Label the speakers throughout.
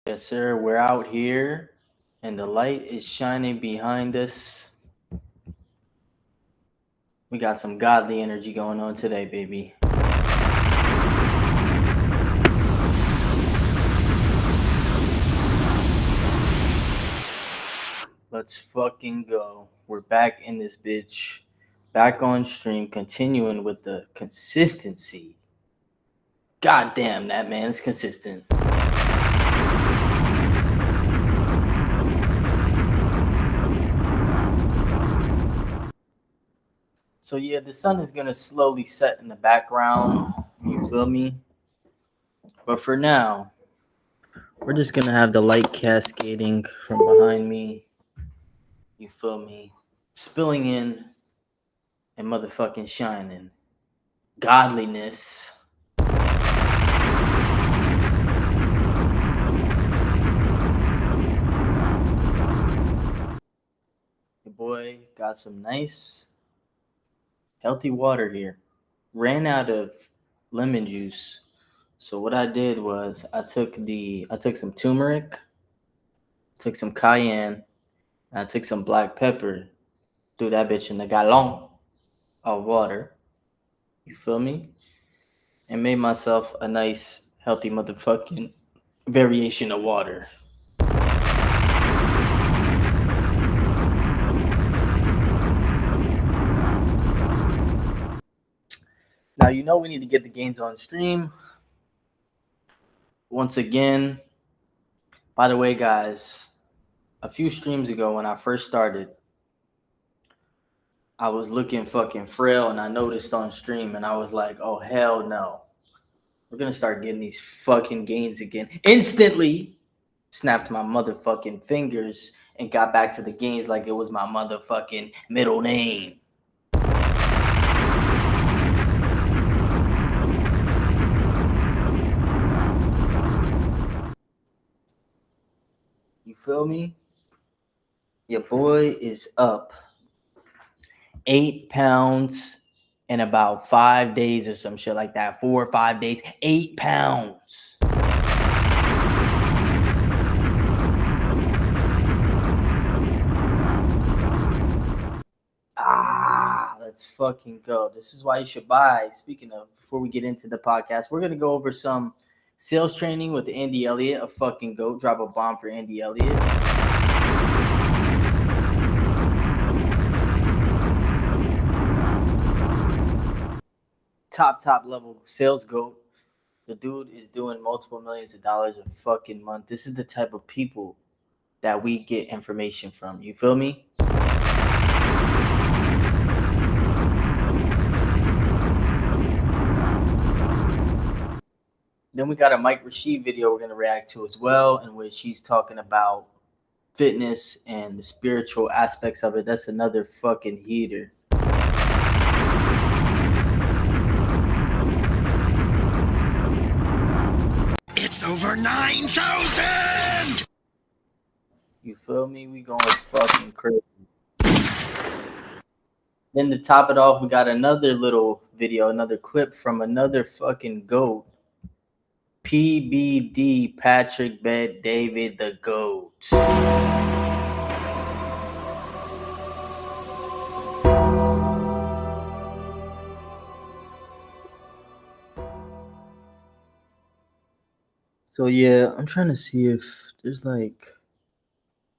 Speaker 1: Yes, sir. We're out here, and the light is shining behind us. We got some godly energy going on today, baby. Let's fucking go. We're back in this bitch. Back on stream, continuing with the consistency. God damn, that man is consistent. So yeah, the sun is gonna slowly set in the background. You feel me? But for now, we're just gonna have the light cascading from behind me. You feel me? Spilling in and motherfucking shining. Godliness. Your boy got some nice, healthy water here. Ran out of lemon juice. So what I did was I took some turmeric, took some cayenne, and I took some black pepper, threw that bitch in the gallon of water. You feel me? And made myself a nice, healthy motherfucking variation of water. Now, you know we need to get the gains on stream. Once again, by the way, guys, a few streams ago when I first started, I was looking fucking frail and I noticed on stream and I was like, oh, hell no. We're going to start getting these fucking gains again. Instantly snapped my motherfucking fingers and got back to the gains like it was my motherfucking middle name. You feel me? Your boy is up 8 pounds in about 5 days or some shit like that. 4 or 5 days. 8 pounds. Let's fucking go. This is why you should buy. Speaking of, before we get into the podcast, we're going to go over some sales training with Andy Elliot, a fucking goat. Drop a bomb for Andy Elliot. Top level sales goat. The dude is doing multiple millions of dollars a fucking month. This is the type of people that we get information from. You feel me? Then we got a Mike Rashid video we're going to react to as well, in which he's talking about fitness and the spiritual aspects of it. That's another fucking heater.
Speaker 2: It's over 9,000!
Speaker 1: You feel me? We going fucking crazy. Then to top it off, we got another little video, another clip from another fucking GOAT. PBD, Patrick Bet David the GOAT. So yeah, I'm trying to see if there's like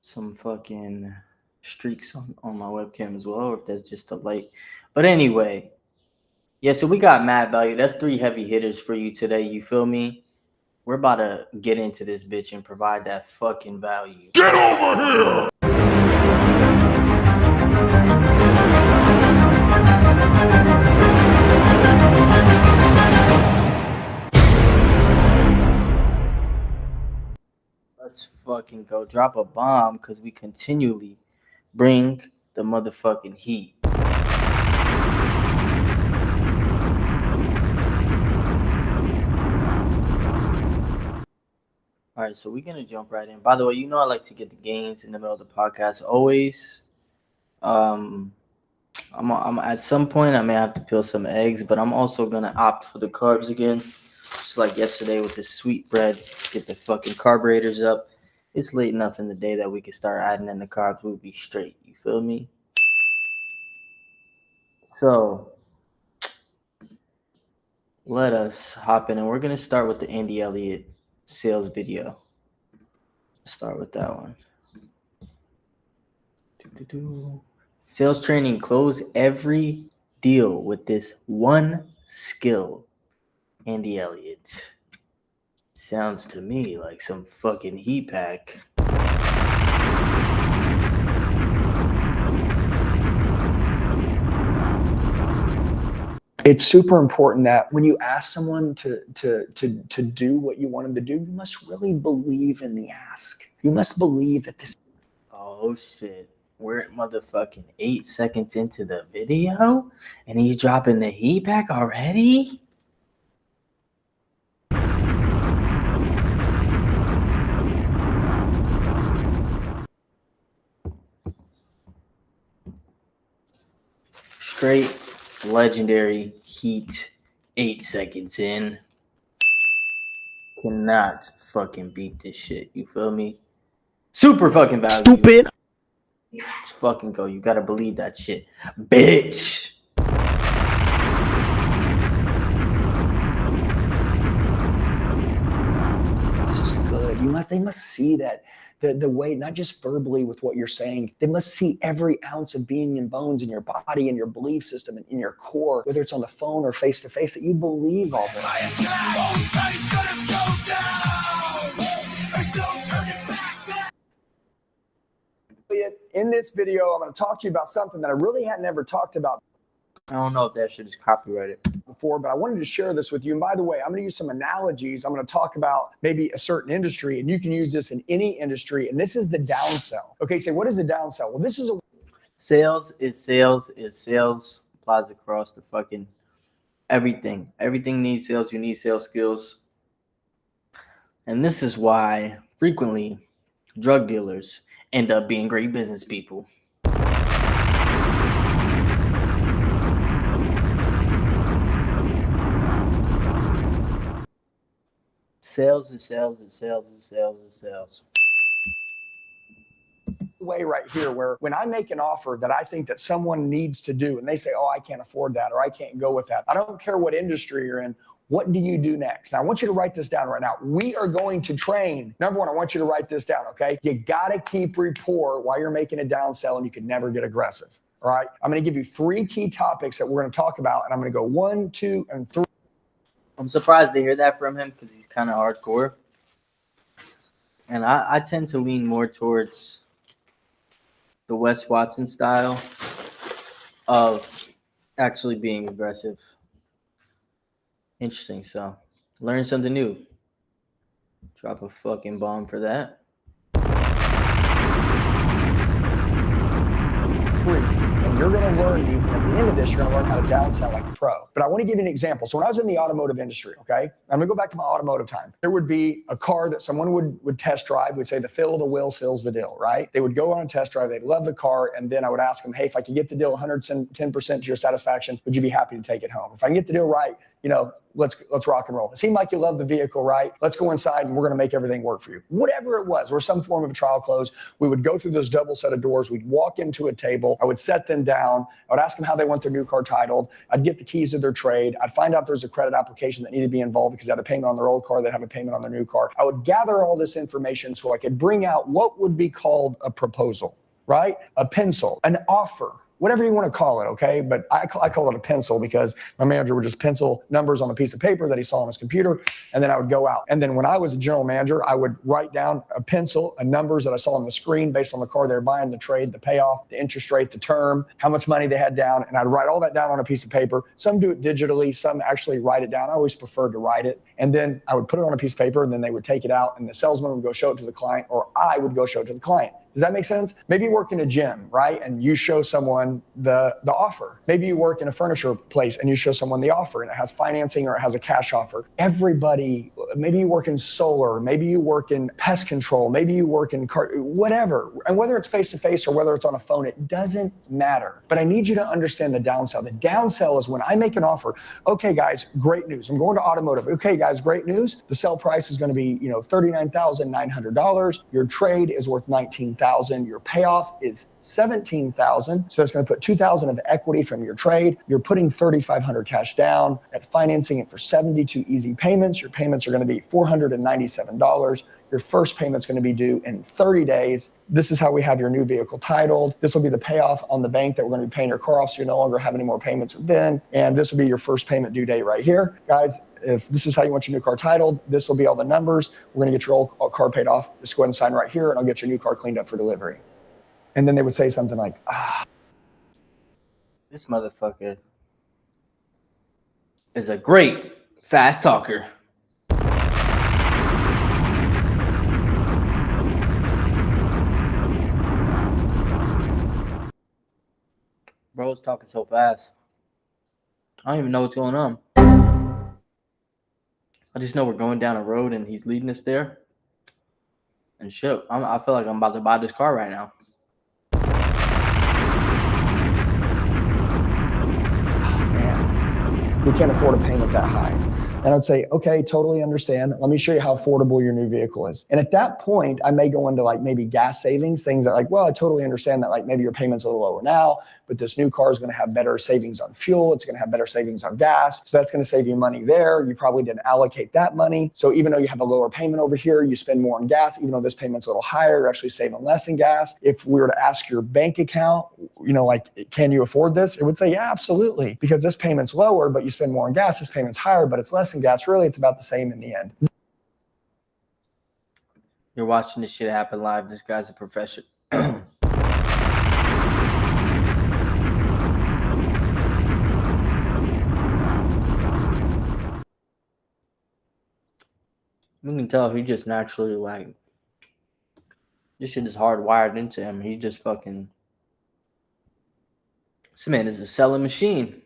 Speaker 1: some fucking streaks on my webcam as well, or if that's just a light. But anyway, yeah, so we got mad value. That's 3 heavy hitters for you today. You feel me? We're about to get into this bitch and provide that fucking value.
Speaker 2: Get over here!
Speaker 1: Let's fucking go. Drop a bomb because we continually bring the motherfucking heat. All right, so we're going to jump right in. By the way, you know I like to get the gains in the middle of the podcast always. I'm at some point I may have to peel some eggs, but I'm also going to opt for the carbs again. Just like yesterday with this sweet bread, get the fucking carburetors up. It's late enough in the day that we can start adding in the carbs. We'll be straight. You feel me? So let us hop in, and we're gonna start with the Andy Elliot sales video. Start with that one. Sales training, close every deal with this one skill. Andy Elliot. Sounds to me like some fucking heat pack.
Speaker 3: It's super important that when you ask someone to do what you want them to do, you must really believe in the ask. You must believe that this.
Speaker 1: Oh shit. We're at motherfucking 8 seconds into the video and he's dropping the heat pack already? Straight legendary heat 8 seconds in. Cannot fucking beat this shit. You feel me? Super fucking value.
Speaker 2: Stupid.
Speaker 1: Let's fucking go. You gotta believe that shit. Bitch.
Speaker 3: This is good. They must see that the way, not just verbally with what you're saying, they must see every ounce of being and bones in your body and your belief system and in your core, whether it's on the phone or face to face, that you believe all this. In this video, I'm going to talk to you about something that I really hadn't ever talked about.
Speaker 1: I don't know if that shit is copyrighted
Speaker 3: Before, but I wanted to share this with you. And by the way, I'm going to use some analogies. I'm going to talk about maybe a certain industry, and you can use this in any industry. And this is the downsell. Okay, so what is the downsell? Well, this is a
Speaker 1: sales is sales is sales. Applies across the fucking everything. Everything needs sales. You need sales skills. And this is why frequently drug dealers end up being great business people. Sales is sales is sales is sales is sales.
Speaker 3: way right here where when I make an offer that I think that someone needs to do and they say, oh, I can't afford that or I can't go with that. I don't care what industry you're in. What do you do next? Now, I want you to write this down right now. We are going to train. Number one, I want you to write this down, okay? You got to keep rapport while you're making a downsell, and you can never get aggressive, all right? I'm going to give you 3 key topics that we're going to talk about, and I'm going to go 1, 2, and 3.
Speaker 1: I'm surprised to hear that from him because he's kind of hardcore. And I tend to lean more towards the Wes Watson style of actually being aggressive. Interesting. So, learn something new. Drop a fucking bomb for that.
Speaker 3: And you're going to learn these, and at the end of this, you're going to learn how to downsell like a pro. But I want to give you an example. So when I was in the automotive industry, okay, I'm going to go back to my automotive time. There would be a car that someone would test drive. We'd say the fill of the will seals the deal, right? They would go on a test drive. They'd love the car. And then I would ask them, hey, if I could get the deal 110% to your satisfaction, would you be happy to take it home? If I can get the deal right, you know, let's rock and roll. It seemed like you love the vehicle, right? Let's go inside and we're going to make everything work for you. Whatever it was, or some form of a trial close, we would go through this double set of doors. We'd walk into a table. I would set them down. I would ask them how they want their new car titled. I'd get the keys of their trade. I'd find out if there's a credit application that needed to be involved because they had a payment on their old car. They'd have a payment on their new car. I would gather all this information so I could bring out what would be called a proposal, right? A pencil, an offer, whatever you want to call it, okay? But I call it a pencil because my manager would just pencil numbers on a piece of paper that he saw on his computer, and then I would go out. And then when I was a general manager, I would write down a pencil of numbers that I saw on the screen based on the car they were buying, the trade, the payoff, the interest rate, the term, how much money they had down, and I'd write all that down on a piece of paper. Some do it digitally, some actually write it down. I always preferred to write it. And then I would put it on a piece of paper, and then they would take it out, and the salesman would go show it to the client, or I would go show it to the client. Does that make sense? Maybe you work in a gym, right? And you show someone the offer. Maybe you work in a furniture place and you show someone the offer and it has financing or it has a cash offer. Everybody, maybe you work in solar, maybe you work in pest control, maybe you work in whatever. And whether it's face-to-face or whether it's on a phone, it doesn't matter. But I need you to understand the downsell. The downsell is when I make an offer, okay guys, great news. I'm going to automotive. Okay guys, great news. The sell price is going to be, $39,900. Your trade is worth $19,000. Your payoff is $17,000. So that's going to put $2,000 of equity from your trade. You're putting $3,500 cash down at financing it for 72 easy payments. Your payments are going to be $497. Your first payment's going to be due in 30 days. This is how we have your new vehicle titled. This will be the payoff on the bank that we're going to be paying your car off, so you no longer have any more payments with Ben. And this will be your first payment due date right here. Guys, if this is how you want your new car titled, this will be all the numbers. We're going to get your old car paid off. Just go ahead and sign right here, and I'll get your new car cleaned up for delivery. And then they would say something like,
Speaker 1: This motherfucker is a great fast talker. Bro's talking so fast. I don't even know what's going on. I just know we're going down a road and he's leading us there. And shit, I feel like I'm about to buy this car right now.
Speaker 3: Man, we can't afford a payment that high. And I'd say, okay, totally understand. Let me show you how affordable your new vehicle is. And at that point, I may go into like maybe gas savings, things that like, well, I totally understand that like maybe your payment's a little lower now, but this new car is going to have better savings on fuel. It's going to have better savings on gas. So that's going to save you money there. You probably didn't allocate that money. So even though you have a lower payment over here, you spend more on gas, even though this payment's a little higher, you're actually saving less in gas. If we were to ask your bank account, can you afford this? It would say, yeah, absolutely. Because this payment's lower, but you spend more on gas. This payment's higher, but it's less in gas. Really, it's about the same in the end.
Speaker 1: You're watching this shit happen live. This guy's a professional. You can tell he just naturally like this shit is hardwired into him. He just fucking this man is a selling machine.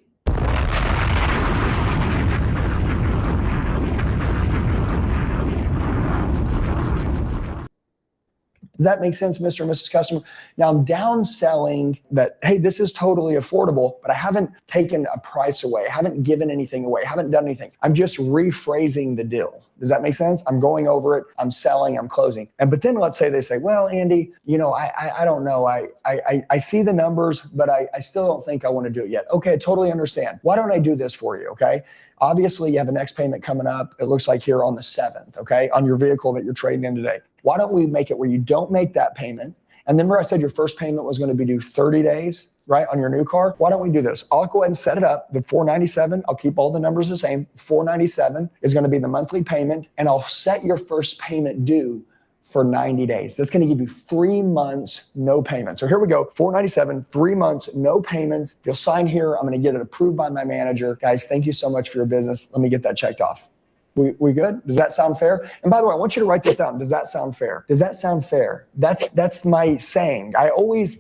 Speaker 3: Does that make sense, Mr. and Mrs. Customer? Now I'm downselling that, hey, this is totally affordable, but I haven't taken a price away. I haven't given anything away. I haven't done anything. I'm just rephrasing the deal. Does that make sense? I'm going over it. I'm selling. I'm closing. But then let's say they say, well, Andy, I don't know. I see the numbers, but I still don't think I want to do it yet. Okay, I totally understand. Why don't I do this for you? Okay. Obviously, you have a next payment coming up. It looks like here on the 7th, okay, on your vehicle that you're trading in today. Why don't we make it where you don't make that payment? And then where I said your first payment was going to be due 30 days, right, on your new car. Why don't we do this? I'll go ahead and set it up. The $497, I'll keep all the numbers the same. $497 is going to be the monthly payment, and I'll set your first payment due for 90 days. That's going to give you 3 months, no payments. So here we go, $497, 3 months, no payments. If you'll sign here, I'm going to get it approved by my manager. Guys, thank you so much for your business. Let me get that checked off. We good? Does that sound fair? And by the way, I want you to write this down. Does that sound fair? Does that sound fair? That's my saying.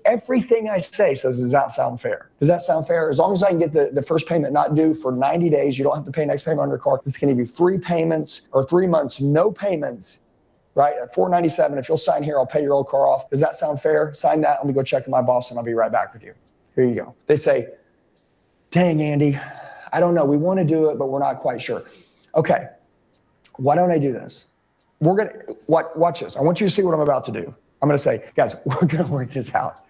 Speaker 3: Everything I say says, does that sound fair? Does that sound fair? As long as I can get the first payment not due for 90 days, you don't have to pay next payment on your car. It's going to give you 3 payments or 3 months, no payments, right? At $497, if you'll sign here, I'll pay your old car off. Does that sound fair? Sign that. Let me go check with my boss and I'll be right back with you. Here you go. They say, dang, Andy, I don't know. We want to do it, but we're not quite sure. Okay. Why don't I do this? Watch this. I want you to see what I'm about to do. I'm going to say, guys, we're going to work this out.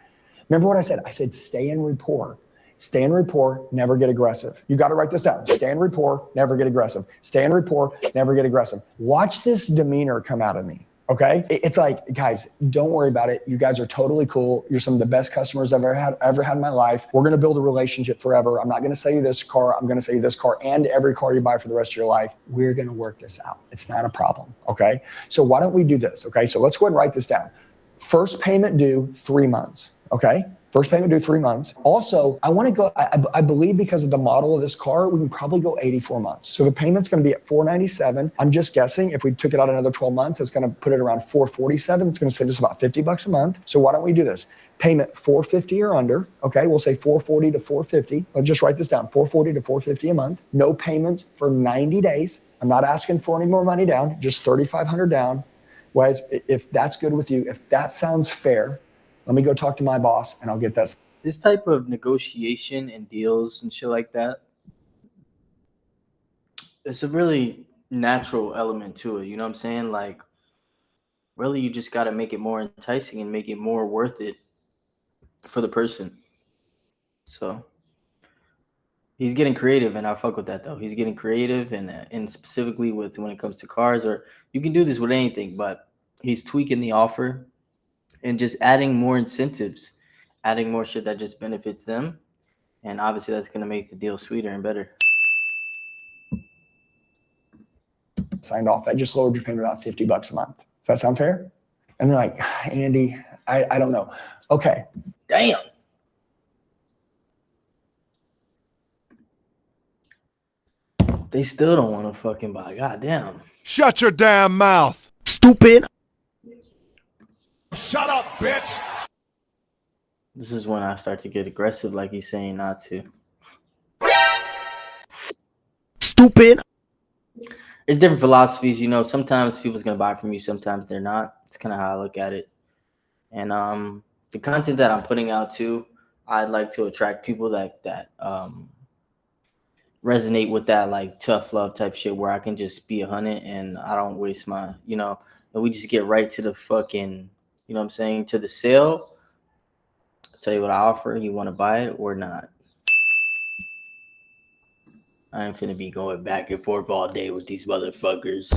Speaker 3: Remember what I said? I said, stay in rapport. Stay in rapport, never get aggressive. You got to write this down. Stay in rapport, never get aggressive. Stay in rapport, never get aggressive. Watch this demeanor come out of me. Okay. It's like, guys, don't worry about it. You guys are totally cool. You're some of the best customers I've ever had in my life. We're going to build a relationship forever. I'm not going to sell you this car. I'm going to sell you this car and every car you buy for the rest of your life. We're going to work this out. It's not a problem. Okay. So why don't we do this? Okay. So let's go ahead and write this down. First payment due 3 months. Okay. First payment due 3 months. Also, I want to go, I believe because of the model of this car, we can probably go 84 months. So the payment's going to be at $497. I'm just guessing if we took it out another 12 months, it's going to put it around $447. It's going to save us about $50 a month. So why don't we do this? Payment $450 or under. Okay, we'll say $440 to $450. Let's just write this down, $440 to $450 a month. No payments for 90 days. I'm not asking for any more money down, just $3,500 down. Guys, if that's good with you, if that sounds fair, let me go talk to my boss and I'll get that.
Speaker 1: This type of negotiation and deals and shit like that, it's a really natural element to it. You know what I'm saying? Like, really, you just got to make it more enticing and make it more worth it for the person. So he's getting creative, and I fuck with that though. He's getting creative, and specifically with when it comes to cars, or you can do this with anything, but he's tweaking the offer and just adding more incentives, adding more shit that just benefits them, and obviously that's gonna make the deal sweeter and better.
Speaker 3: Signed off. I just lowered your payment about $50 a month. Does that sound fair? And they're like, Andy, I don't know. Okay.
Speaker 1: Damn. They still don't want to fucking buy. Goddamn.
Speaker 2: Shut your damn mouth.
Speaker 1: Stupid.
Speaker 2: Shut up, bitch.
Speaker 1: This is when I start to get aggressive, like he's saying not to. Stupid. There's different philosophies, you know. Sometimes people's gonna buy from you, sometimes they're not. It's kind of how I look at it. And the content that I'm putting out too, I'd like to attract people that resonate with that like tough love type shit, where I can just be 100 and I don't waste my, you know, and we just get right to the fucking, you know what I'm saying, to the sale. I'll tell you what I offer. You want to buy it or not? I ain't finna be going back and forth all day with these motherfuckers.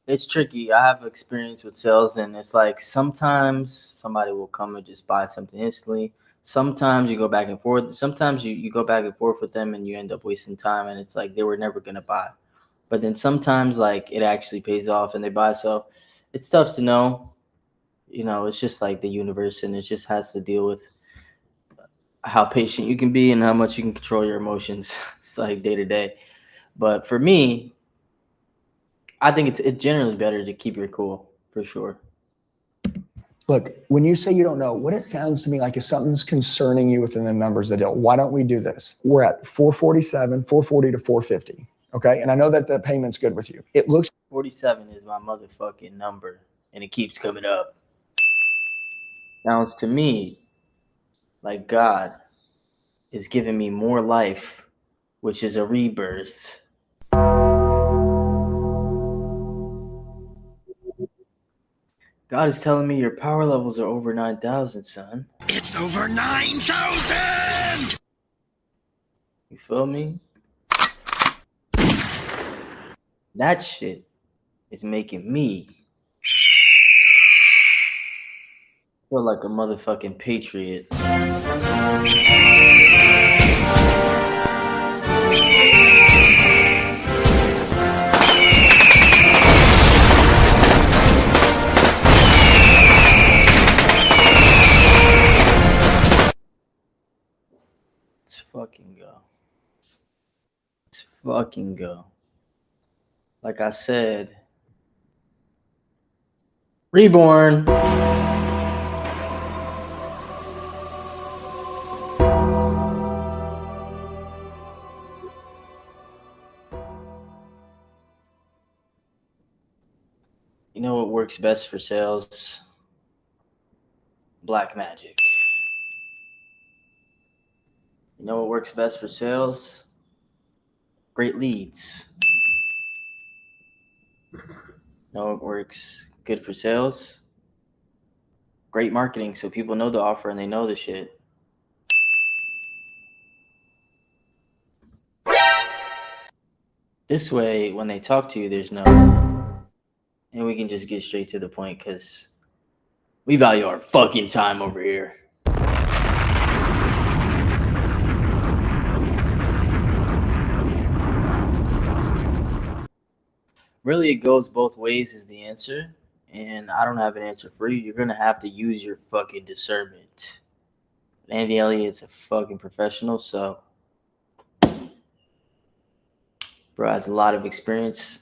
Speaker 1: It's tricky. I have experience with sales, and it's like sometimes somebody will come and just buy something instantly. Sometimes you go back and forth. Sometimes you go back and forth with them and you end up wasting time, and it's like they were never going to buy. But then sometimes like it actually pays off and they buy. So it's tough to know. You know, it's just like the universe, and it just has to deal with how patient you can be and how much you can control your emotions. It's like day to day. But for me, I think it's generally better to keep your cool, for sure.
Speaker 3: Look, when you say you don't know, what it sounds to me like is something's concerning you within the numbers of the deal. Why don't we do this? We're at 447, 440 to 450. Okay. And I know that the payment's good with you. It looks
Speaker 1: 47 is my motherfucking number, and it keeps coming up. Sounds to me like God is giving me more life, which is a rebirth. God is telling me your power levels are over 9,000, son.
Speaker 2: It's over 9,000!
Speaker 1: You feel me? That shit is making me feel like a motherfucking patriot. Let's fucking go. Let's fucking go. Like I said, reborn. You know what works best for sales? Black magic. You know what works best for sales? Great leads. You know what works good for sales? Great marketing, so people know the offer and they know the shit. This way, when they talk to you, there's no... And we can just get straight to the point, because we value our fucking time over here. Really, it goes both ways is the answer. And I don't have an answer for you. You're going to have to use your fucking discernment. Andy Elliott's a fucking professional, so bro has a lot of experience.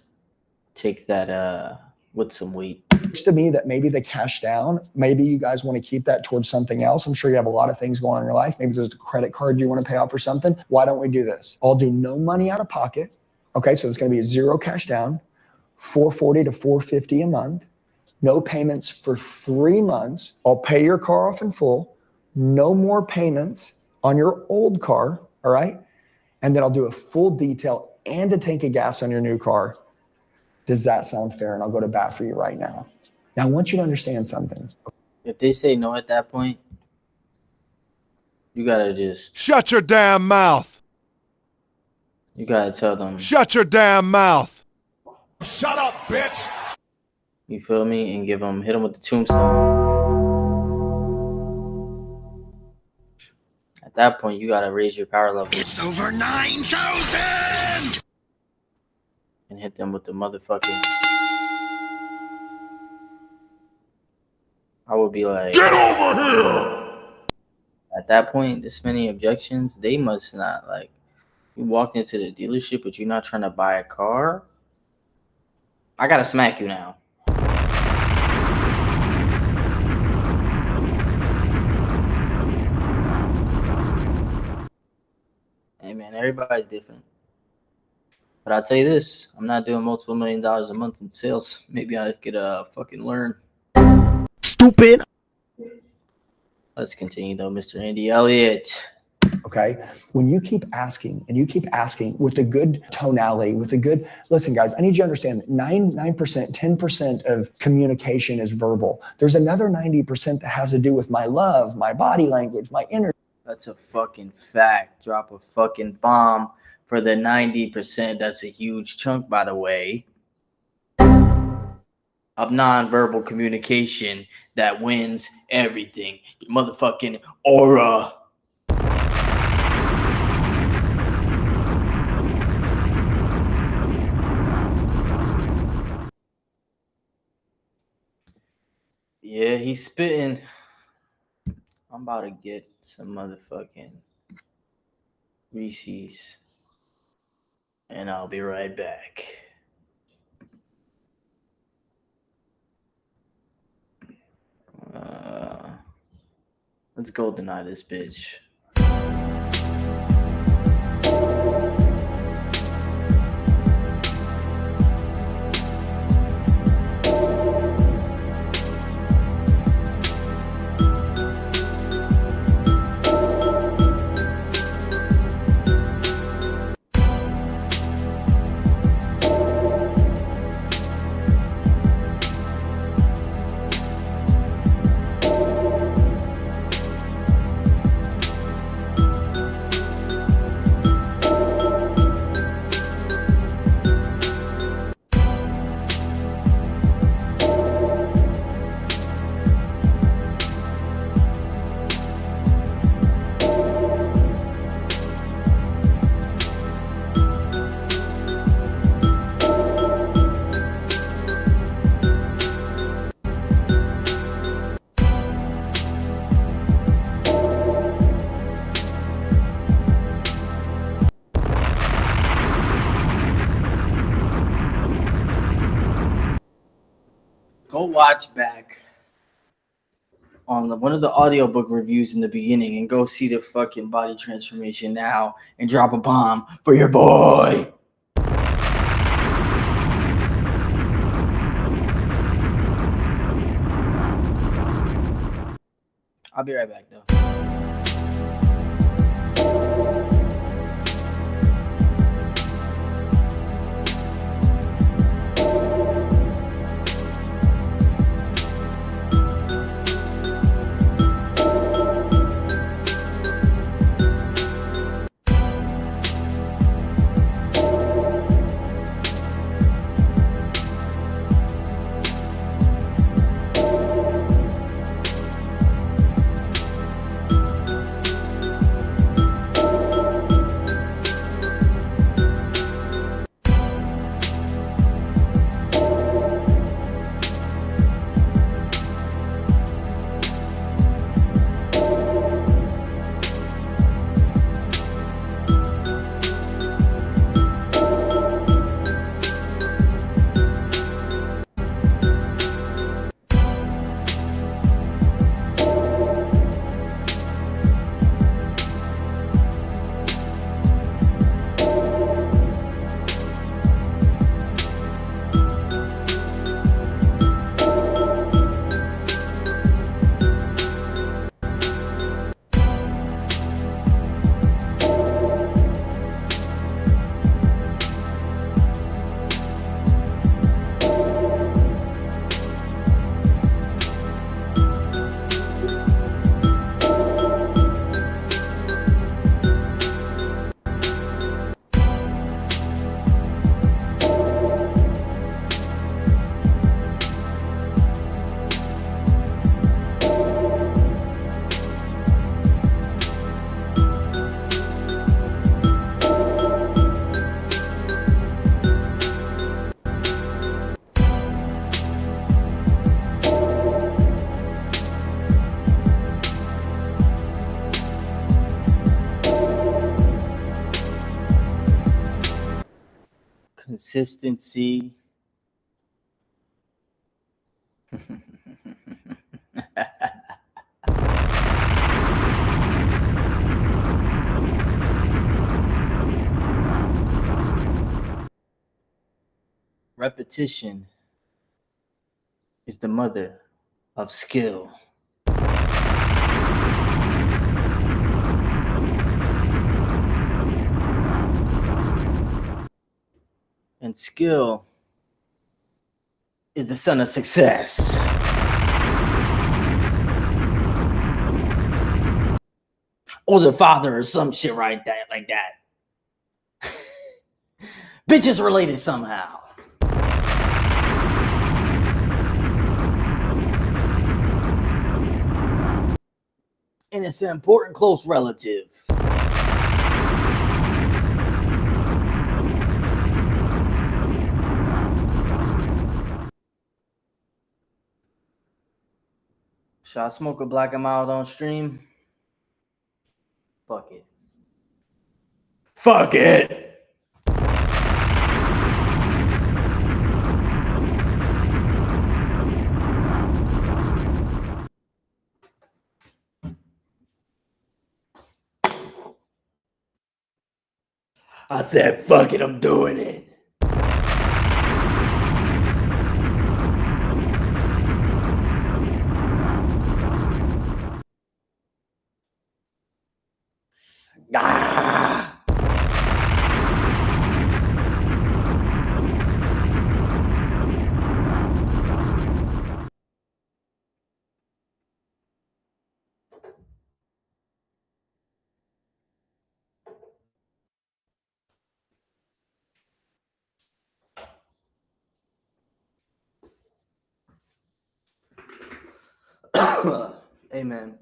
Speaker 1: Take that with some weight.
Speaker 3: To me that maybe the cash down, maybe you guys want to keep that towards something else. I'm sure you have a lot of things going on in your life. Maybe there's a credit card you want to pay off for something. Why don't we do this? I'll do no money out of pocket. Okay, so it's going to be a zero cash down, $440 to $450 a month, no payments for 3 months. I'll pay your car off in full, no more payments on your old car, all right? And then I'll do a full detail and a tank of gas on your new car. Does that sound fair? And I'll go to bat for you right now. Now, I want you to understand something.
Speaker 1: If they say no at that point, you gotta just
Speaker 2: Shut your damn mouth.
Speaker 1: You gotta tell them.
Speaker 2: Shut your damn mouth. Shut up, bitch.
Speaker 1: You feel me? And hit them with the tombstone. At that point, you gotta raise your power level.
Speaker 2: It's over 9,000.
Speaker 1: And hit them with the motherfucking. I would be like,
Speaker 2: get over here.
Speaker 1: At that point, this many objections, they must not like. You walked into the dealership, but you're not trying to buy a car. I gotta smack you now. Hey man, everybody's different. But I'll tell you this, I'm not doing multiple $1 million a month in sales. Maybe I could fucking learn.
Speaker 2: Stupid.
Speaker 1: Let's continue though, Mr. Andy Elliot.
Speaker 3: Okay, when you keep asking and you keep asking with a good tonality, with a good, listen guys, I need you to understand that 9%, 10% of communication is verbal. There's another 90% that has to do with my love, my body language, my energy.
Speaker 1: That's a fucking fact. Drop a fucking bomb for the 90%. That's a huge chunk, by the way, of nonverbal communication that wins everything. Your motherfucking aura. Yeah, he's spitting. I'm about to get some motherfucking Reese's. And I'll be right back. Let's go deny this bitch. Go watch back on one of the audiobook reviews in the beginning and go see the fucking body transformation now and drop a bomb for your boy. I'll be right back though. consistency. Repetition is the mother of skill. And skill is the son of success. Or the father or some shit like that. Bitches related somehow. And it's an important close relative. Should I smoke a black and mild on stream? Fuck it. Fuck it! I said, fuck it, I'm doing it. Ah! Hey man,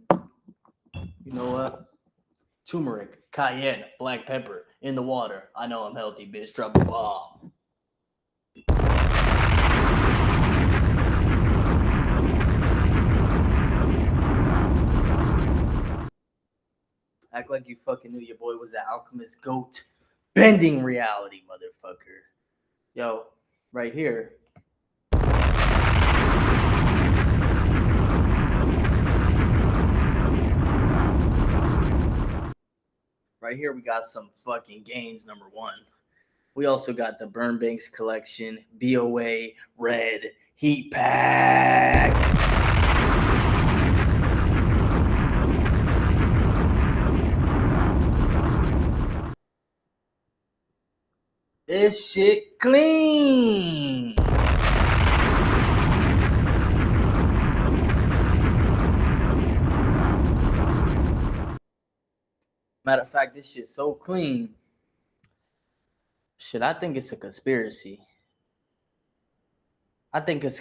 Speaker 1: you know what? Turmeric, cayenne, black pepper in the water. I know I'm healthy, bitch. Drop a bomb. Act like you fucking knew your boy was an alchemist goat. Bending reality, motherfucker. Yo, right here. Right here, we got some fucking gains, number one. We also got the Burn Banks collection, BOA, Red, Heat Pack. This shit clean. Matter of fact, this shit's so clean. Shit, I think it's a conspiracy. I think it's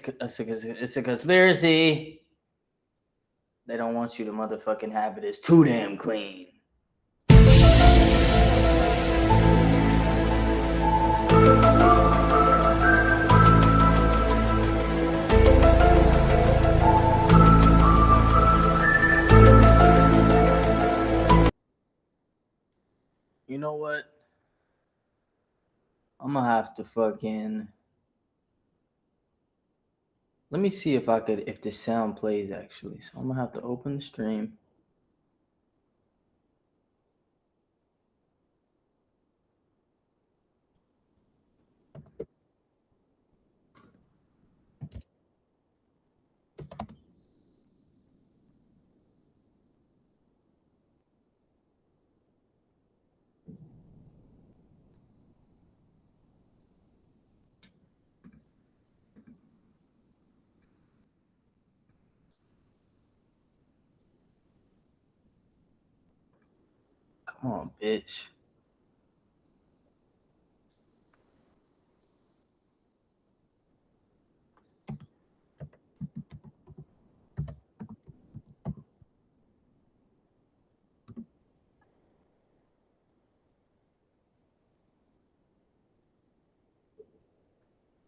Speaker 1: a conspiracy. They don't want you to motherfucking have it. It's too damn clean. You know what? I'm gonna have to fucking. Let me see if the sound plays actually. So I'm gonna have to open the stream. Come on, bitch.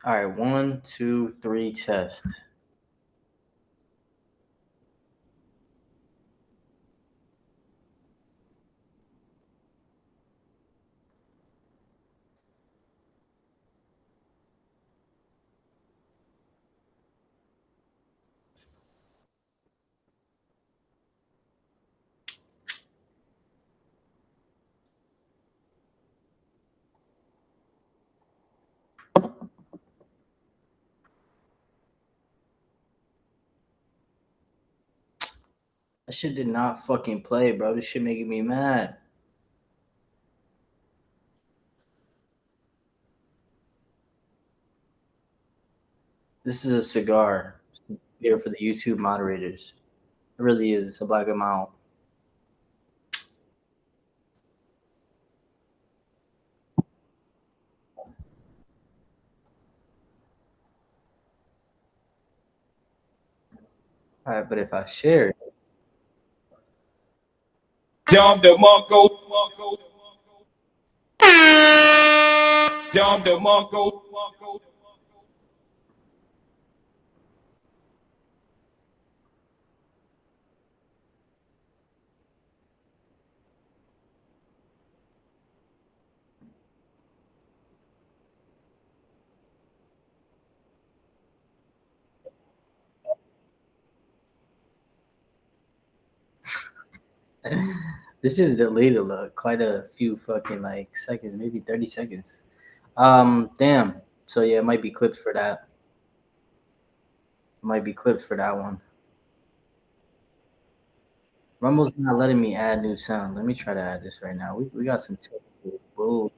Speaker 1: All right, 1, 2, 3, test. That shit did not fucking play, bro. This shit making me mad. This is a cigar here for the YouTube moderators. It really is. It's a black amount. All right, but if I share it,
Speaker 2: Dom the Mongo. Dom the Mongo.
Speaker 1: this shit is delayed quite a few fucking like seconds, maybe 30 seconds. Damn. So yeah, it might be clipped for that. Might be clipped for that one. Rumble's not letting me add new sound. Let me try to add this right now. We got some technical bull.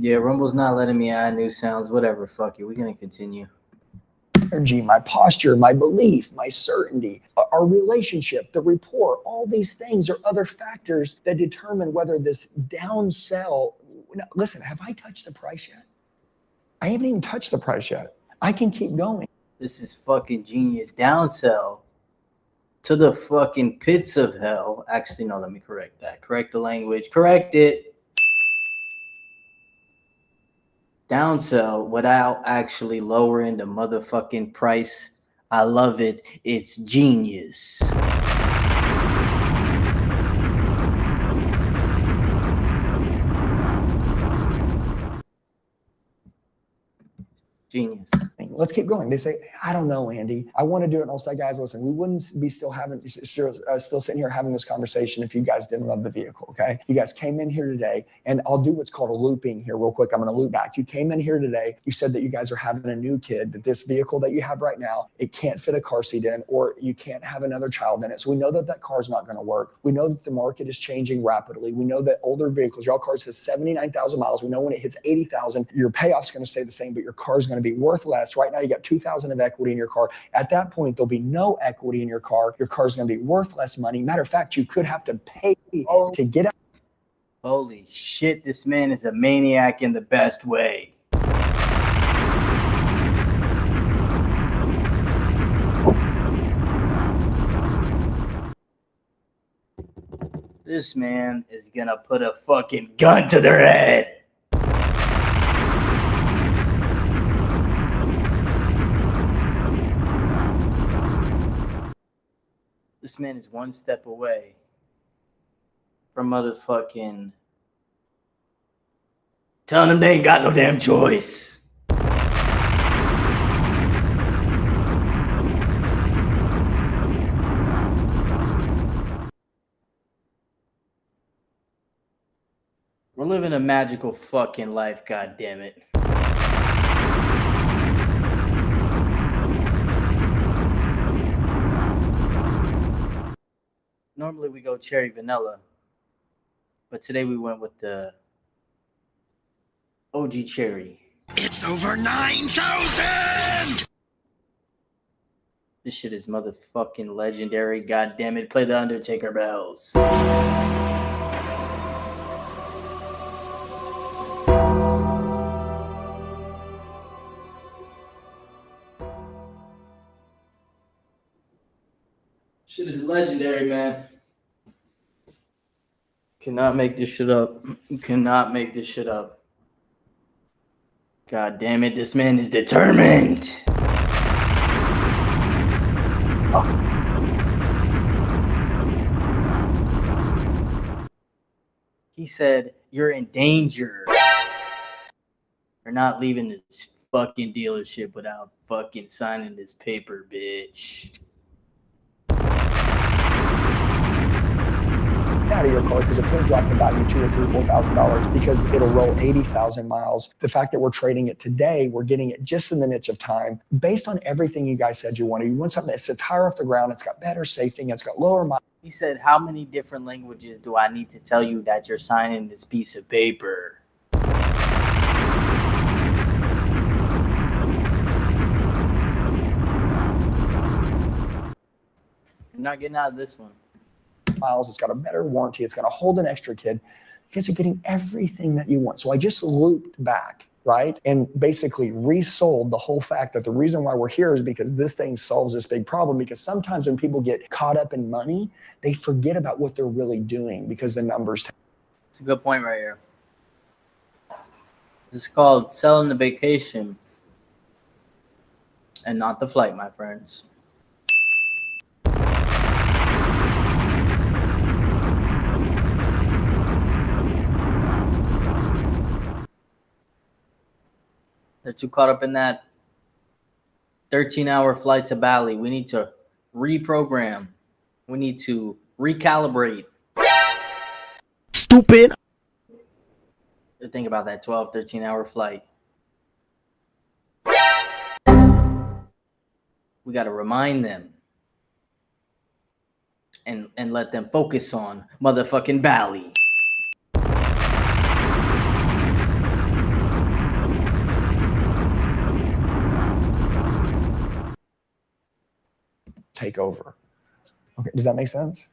Speaker 1: Yeah, Rumble's not letting me add new sounds. Whatever, fuck it. We're gonna continue.
Speaker 3: Energy, my posture, my belief, my certainty, our relationship, the rapport, all these things are other factors that determine whether this down sell. Now, listen, have I touched the price yet? I haven't even touched the price yet. I can keep going.
Speaker 1: This is fucking genius. Down sell to the fucking pits of hell. Actually, no, let me correct that. Correct the language. Correct it. Downsell without actually lowering the motherfucking price. I love it. It's genius. Genius.
Speaker 3: Let's keep going. They say, I don't know, Andy. I want to do it. And I'll say, guys, listen, we wouldn't be still sitting here having this conversation if you guys didn't love the vehicle, okay? You guys came in here today, and I'll do what's called a looping here real quick. I'm going to loop back. You came in here today. You said that you guys are having a new kid, that this vehicle that you have right now, it can't fit a car seat in, or you can't have another child in it. So we know that that car is not going to work. We know that the market is changing rapidly. We know that older vehicles, your car says 79,000 miles. We know when it hits 80,000, your payoff's going to stay the same, but your car is going to be worth less. Right now, you got 2,000 of equity in your car. At that point, there'll be no equity in your car. Your car is going to be worth less money. Matter of fact, you could have to pay to get out.
Speaker 1: Holy shit, this man is a maniac in the best way. This man is gonna put a fucking gun to their head. This man is one step away from motherfucking telling them they ain't got no damn choice. We're living a magical fucking life, god damn it. Normally we go cherry vanilla, but today we went with the OG cherry.
Speaker 2: It's over 9,000!
Speaker 1: This shit is motherfucking legendary. God damn it. Play the Undertaker bells. Shit is legendary, man. Cannot make this shit up. You cannot make this shit up. God damn it, this man is determined. He said, you're in danger. We're not leaving this fucking dealership without fucking signing this paper, bitch.
Speaker 3: Out of your car because it could drop the value $2,000 or $3,000, $4,000 because it'll roll 80,000 miles. The fact that we're trading it today, we're getting it just in the niche of time based on everything you guys said you wanted. You want something that sits higher off the ground, it's got better safety, and it's got lower miles.
Speaker 1: He said, how many different languages do I need to tell you that you're signing this piece of paper? You're not getting out of this one.
Speaker 3: Miles, it's got a better warranty, it's going to hold an extra kid. You guys are getting everything that you want. So I just looped back, right? And basically resold the whole fact that the reason why we're here is because this thing solves this big problem. Because sometimes when people get caught up in money, they forget about what they're really doing because the numbers.
Speaker 1: It's a good point right here. This is called selling the vacation and not the flight, my friends. They're too caught up in that 13-hour flight to Bali. We need to reprogram. We need to recalibrate.
Speaker 2: Stupid.
Speaker 1: Think about that 12, 13-hour flight. We got to remind them and let them focus on motherfucking Bali.
Speaker 3: Take over. Okay, does that make sense?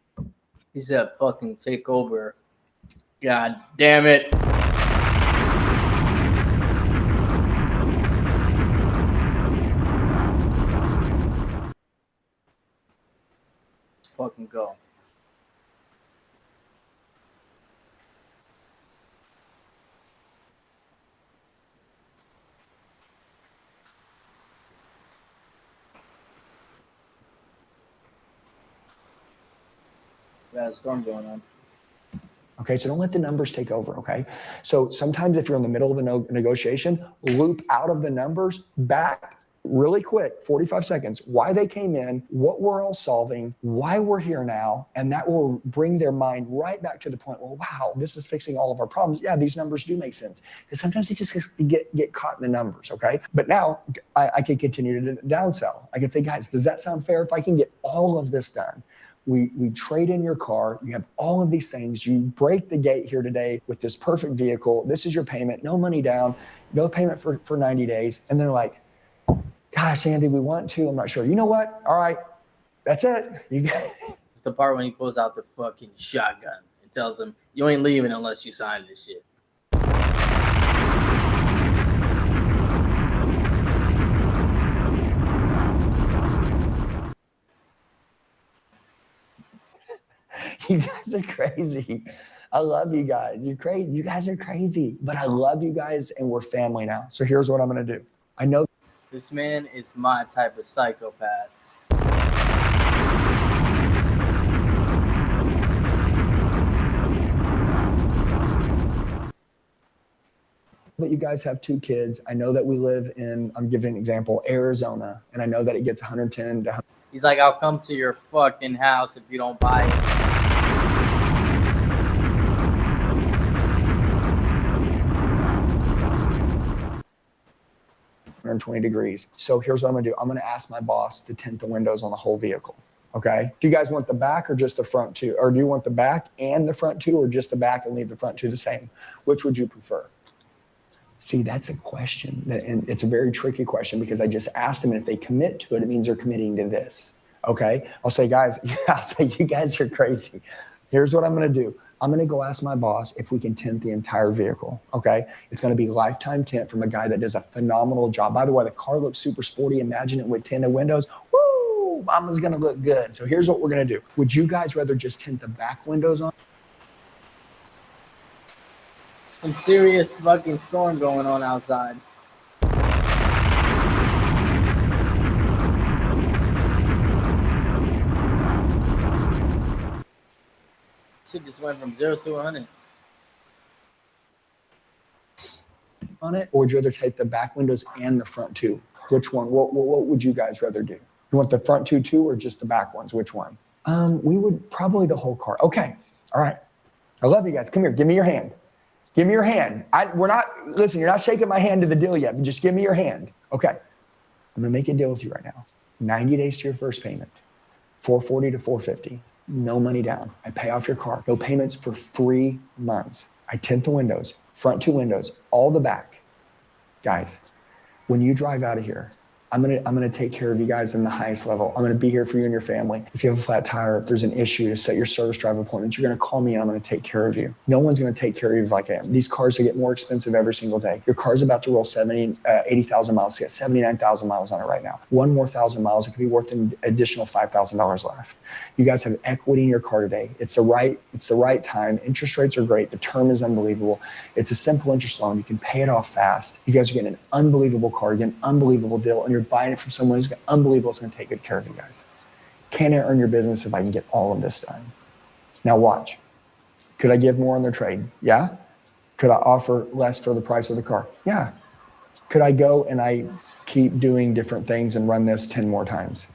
Speaker 1: He said fucking take over. God damn it. Let's fucking go. Got a storm going on.
Speaker 3: Okay, so don't let the numbers take over, okay? So sometimes if you're in the middle of a negotiation, loop out of the numbers, back really quick, 45 seconds, why they came in, what we're all solving, why we're here now, and that will bring their mind right back to the point, well, wow, this is fixing all of our problems. Yeah, these numbers do make sense. Because sometimes they just get caught in the numbers, okay? But now I can continue to downsell. I can say, guys, does that sound fair? If I can get all of this done, we trade in your car, you have all of these things, you break the gate here today with this perfect vehicle, this is your payment, no money down, no payment for 90 days. And they're like, gosh, Andy, we want to, I'm not sure. You know what? All right, that's it.
Speaker 1: It's the part when he pulls out the fucking shotgun and tells him, you ain't leaving unless you sign this shit.
Speaker 3: You guys are crazy. I love you guys. You're crazy. You guys are crazy, but I love you guys and we're family now. So here's what I'm going to do. I know
Speaker 1: this man is my type of psychopath.
Speaker 3: that you guys have 2 kids. I know that we live in, I'm giving an example, Arizona, and I know that it gets 110 to 100.
Speaker 1: He's like, I'll come to your fucking house if you don't buy it.
Speaker 3: 120 degrees. So here's what I'm gonna do. I'm gonna ask my boss to tint the windows on the whole vehicle. Okay. Do you guys want the back or just the front 2? Or do you want the back and the front 2 or just the back and leave the front 2 the same? Which would you prefer? See, that's a question and it's a very tricky question because I just asked them, and if they commit to it, it means they're committing to this. Okay. I'll say, guys, I'll say, you guys are crazy. Here's what I'm gonna do. I'm going to go ask my boss if we can tint the entire vehicle, okay? It's going to be lifetime tint from a guy that does a phenomenal job. By the way, the car looks super sporty. Imagine it with tinted windows. Woo! Mama's going to look good. So here's what we're going to do. Would you guys rather just tint the back windows on?
Speaker 1: Some serious fucking storm going on outside. Shit just went from 0 to 100.
Speaker 3: on it? Or would you rather take the back windows and the front two? Which one? What would you guys rather do? You want the front two too, or just the back ones? Which one? We would probably the whole car. Okay. All right. I love you guys. Come here. Give me your hand. Give me your hand. Listen, you're not shaking my hand to the deal yet, but just give me your hand. Okay. I'm going to make a deal with you right now. 90 days to your first payment. $440 to $450. No money down. I pay off your car. No payments for 3 months. I tint the windows, front two windows, all the back. Guys, when you drive out of here, I'm gonna take care of you guys in the highest level. I'm gonna be here for you and your family. If you have a flat tire, if there's an issue to set your service drive appointments, you're gonna call me and I'm gonna take care of you. No one's gonna take care of you like I am. These cars are getting more expensive every single day. Your car's about to roll 80,000 miles. It's got 79,000 miles on it right now. One more 1,000 miles, it could be worth an additional $5,000 left. You guys have equity in your car today. It's the right time. Interest rates are great. The term is unbelievable. It's a simple interest loan. You can pay it off fast. You guys are getting an unbelievable car, you get an unbelievable deal, and you're buying it from someone who's unbelievable. It's going to take good care of you guys. Can I earn your business if I can get all of this done? Now watch. Could I give more on their trade? Yeah. Could I offer less for the price of the car? Yeah. Could I go and I keep doing different things and run this 10 more times?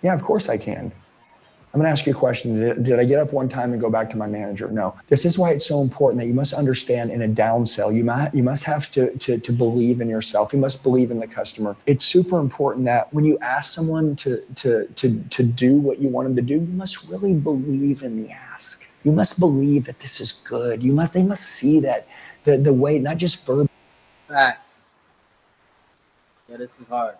Speaker 3: Yeah, of course I can. I'm gonna ask you a question. Did I get up one time and go back to my manager? No. This is why it's so important that you must understand in a down sell, you must have to believe in yourself. You must believe in the customer. It's super important that when you ask someone to do what you want them to do, you must really believe in the ask. You must believe that this is good. They must see that the way, not just verbal.
Speaker 1: Facts. Yeah, this is hard.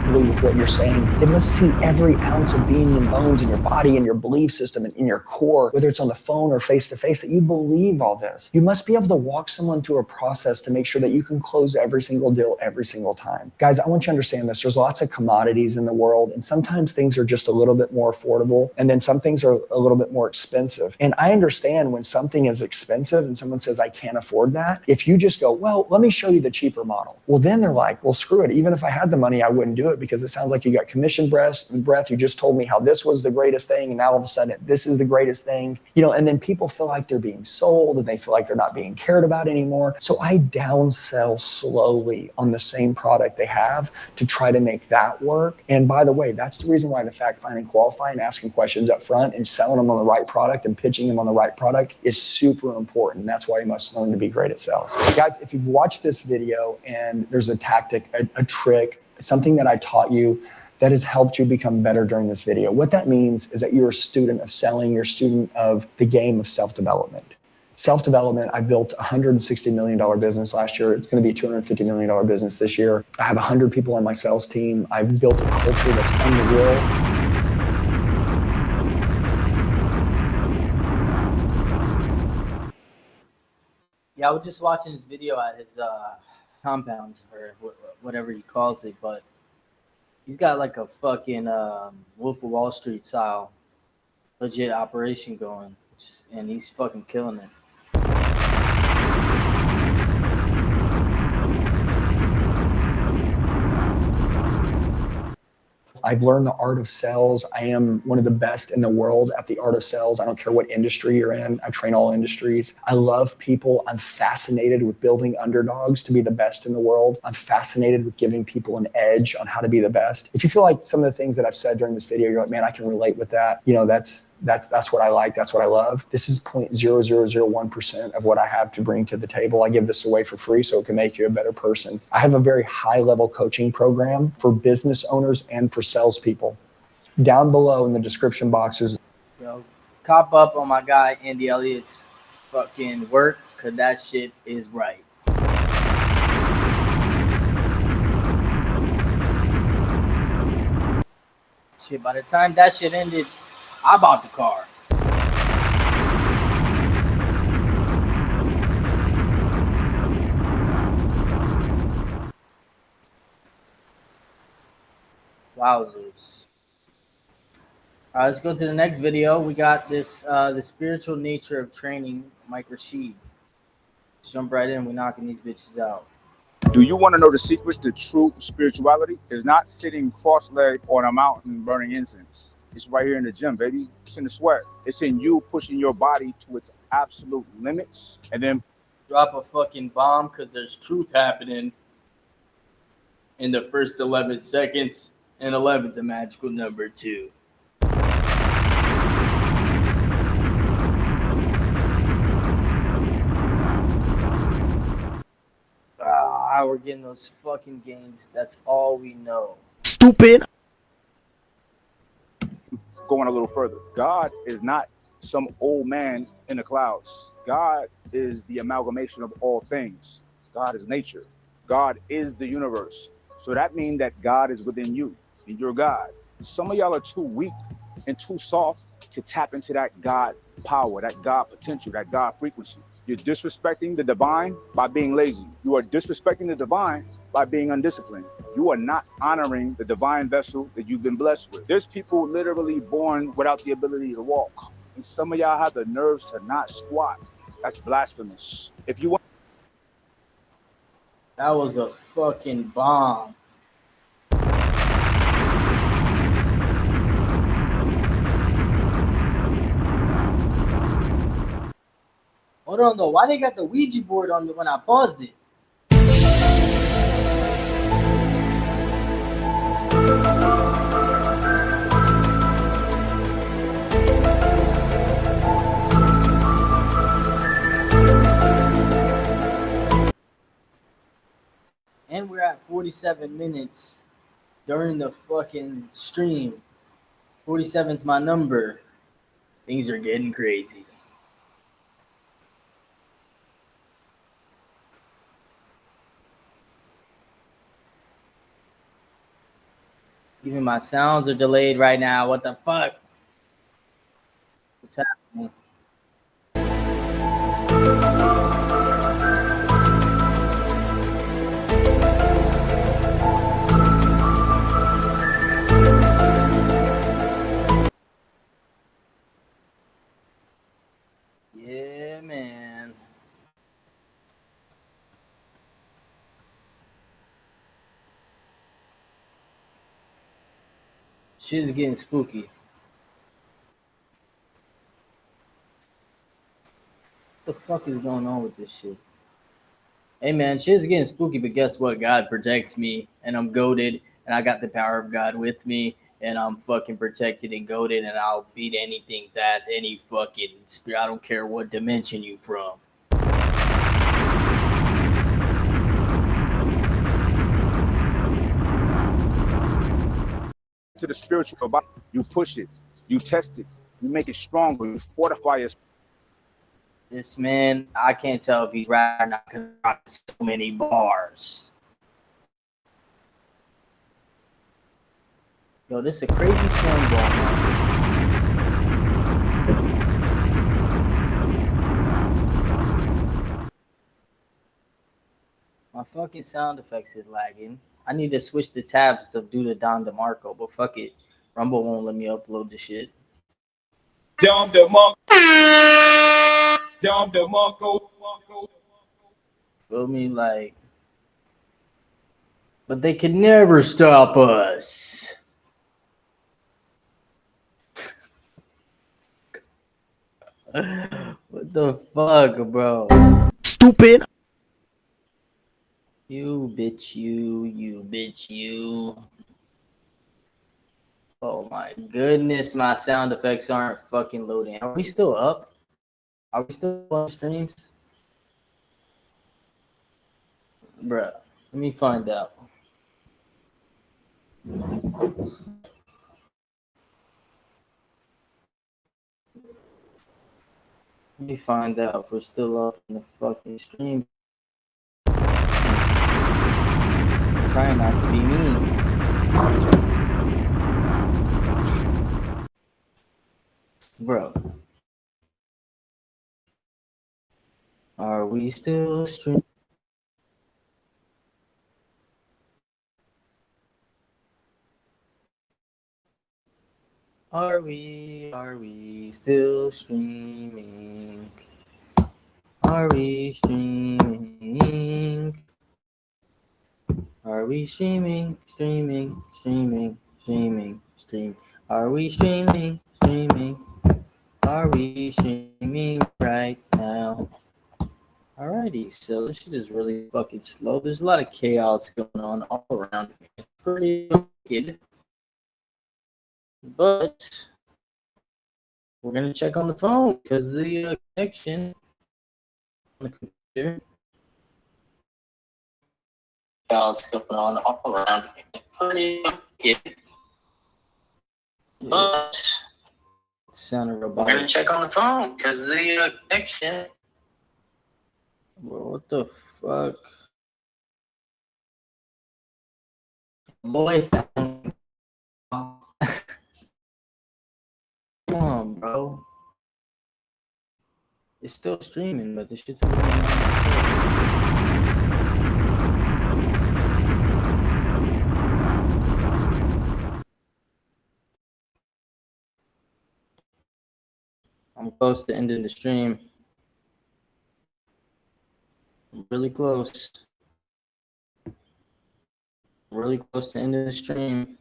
Speaker 3: With what you're saying, they must see every ounce of being and bones in your body and your belief system and in your core, whether it's on the phone or face to face, that you believe all this. You must be able to walk someone through a process to make sure that you can close every single deal every single time. Guys, I want you to understand this. There's lots of commodities in the world, and sometimes things are just a little bit more affordable, and then some things are a little bit more expensive. And I understand when something is expensive and someone says, I can't afford that. If you just go, well, let me show you the cheaper model. Well, then they're like, well, screw it. Even if I had the money, I wouldn't do it, because it sounds like you got commission breath. You just told me how this was the greatest thing, and now all of a sudden this is the greatest thing. And then people feel like they're being sold and they feel like they're not being cared about anymore. So I downsell slowly on the same product they have to try to make that work. And by the way, that's the reason why the fact finding, qualifying, asking questions up front and selling them on the right product and pitching them on the right product is super important. That's why you must learn to be great at sales. Guys, if you've watched this video and there's a tactic, a trick, something that I taught you that has helped you become better during this video, what that means is that you're a student of selling, you're a student of the game of self-development. Self-development, I built a $160 million business last year. It's going to be a $250 million business this year. I have 100 people on my sales team. I've built a culture that's unreal.
Speaker 1: Yeah, I was just watching this video at his compound, or whatever he calls it, but he's got like a fucking Wolf of Wall Street style legit operation going, and he's fucking killing it.
Speaker 3: I've learned the art of sales. I am one of the best in the world at the art of sales. I don't care what industry you're in. I train all industries. I love people. I'm fascinated with building underdogs to be the best in the world. I'm fascinated with giving people an edge on how to be the best. If you feel like some of the things that I've said during this video, you're like, man, I can relate with that. That's what I like. That's what I love. This is 0.0001% of what I have to bring to the table. I give this away for free so it can make you a better person. I have a very high level coaching program for business owners and for salespeople. Down below in the description boxes.
Speaker 1: Yo, cop up on my guy Andy Elliott's fucking work, cause that shit is right. Shit, by the time that shit ended, I bought the car. Wowzers. All right, let's go to the next video. We got this, the spiritual nature of training, Mike Rashid. Let's jump right in. We're knocking these bitches out.
Speaker 4: Do you want to know the secret to true spirituality? Is not sitting cross-legged on a mountain burning incense. It's right here in the gym, baby. It's in the sweat. It's in you pushing your body to its absolute limits, and then
Speaker 1: drop a fucking bomb because there's truth happening in the first 11 seconds, and 11's a magical number too. We're getting those fucking gains. That's all we know.
Speaker 2: Stupid.
Speaker 4: going a little further. God is not some old man in the clouds. God is the amalgamation of all things. God is nature. God is the universe. So that means that God is within you and you're God. Some of y'all are too weak and too soft to tap into that God power, that God potential, that God frequency. You're disrespecting the divine by being lazy. You are disrespecting the divine by being undisciplined. You are not honoring the divine vessel that you've been blessed with. There's people literally born without the ability to walk. And some of y'all have the nerves to not squat. That's blasphemous. If you want,
Speaker 1: that was a fucking bomb. Hold on though, why they got the Ouija board on when I paused it? And we're at 47 minutes during the fucking stream. 47's my number. Things are getting crazy. Even my sounds are delayed right now. What the fuck? What's happening? Yeah, man. Shit's getting spooky. What the fuck is going on with this shit? Hey man, shit's getting spooky, but guess what? God protects me, and I'm goated, and I got the power of God with me, and I'm fucking protected and goated, and I'll beat anything's ass, any fucking spirit. I don't care what dimension you from.
Speaker 4: to the spiritual body, you push it, you test it, you make it stronger, you fortify it.
Speaker 1: This man, I can't tell if he's right or not because he's got so many bars. Yo, this is a crazy storm going on. My fucking sound effects is lagging. I need to switch the tabs to do the Don DeMarco, but fuck it. Rumble won't let me upload the shit.
Speaker 5: Dom DeMarco. Dom DeMarco.
Speaker 1: Feel me? Like, but they can never stop us. What the fuck, bro?
Speaker 2: Stupid.
Speaker 1: You bitch, you bitch, you. Oh my goodness, my sound effects aren't fucking loading. Are we still up? Are we still on streams? Bruh, let me find out. Let me find out if we're still up in the fucking stream. I'm trying not to be mean. Bro. Are we still streaming? Are we still streaming? Are we streaming? Are we streaming? Are we streaming? Streaming? Are we streaming right now? Alrighty, so this shit is really fucking slow. There's a lot of chaos going on all around. It's pretty wicked. But we're gonna check on the phone because the connection on the computer. Chaos going on all around. It's pretty wicked. But it sounded robotic. We're gonna check on the phone because the connection. Bro, what the fuck? Boy, sound. Come on, bro. It's still streaming, but this shit's I'm close to ending the stream. I'm really close. Really close to ending the stream.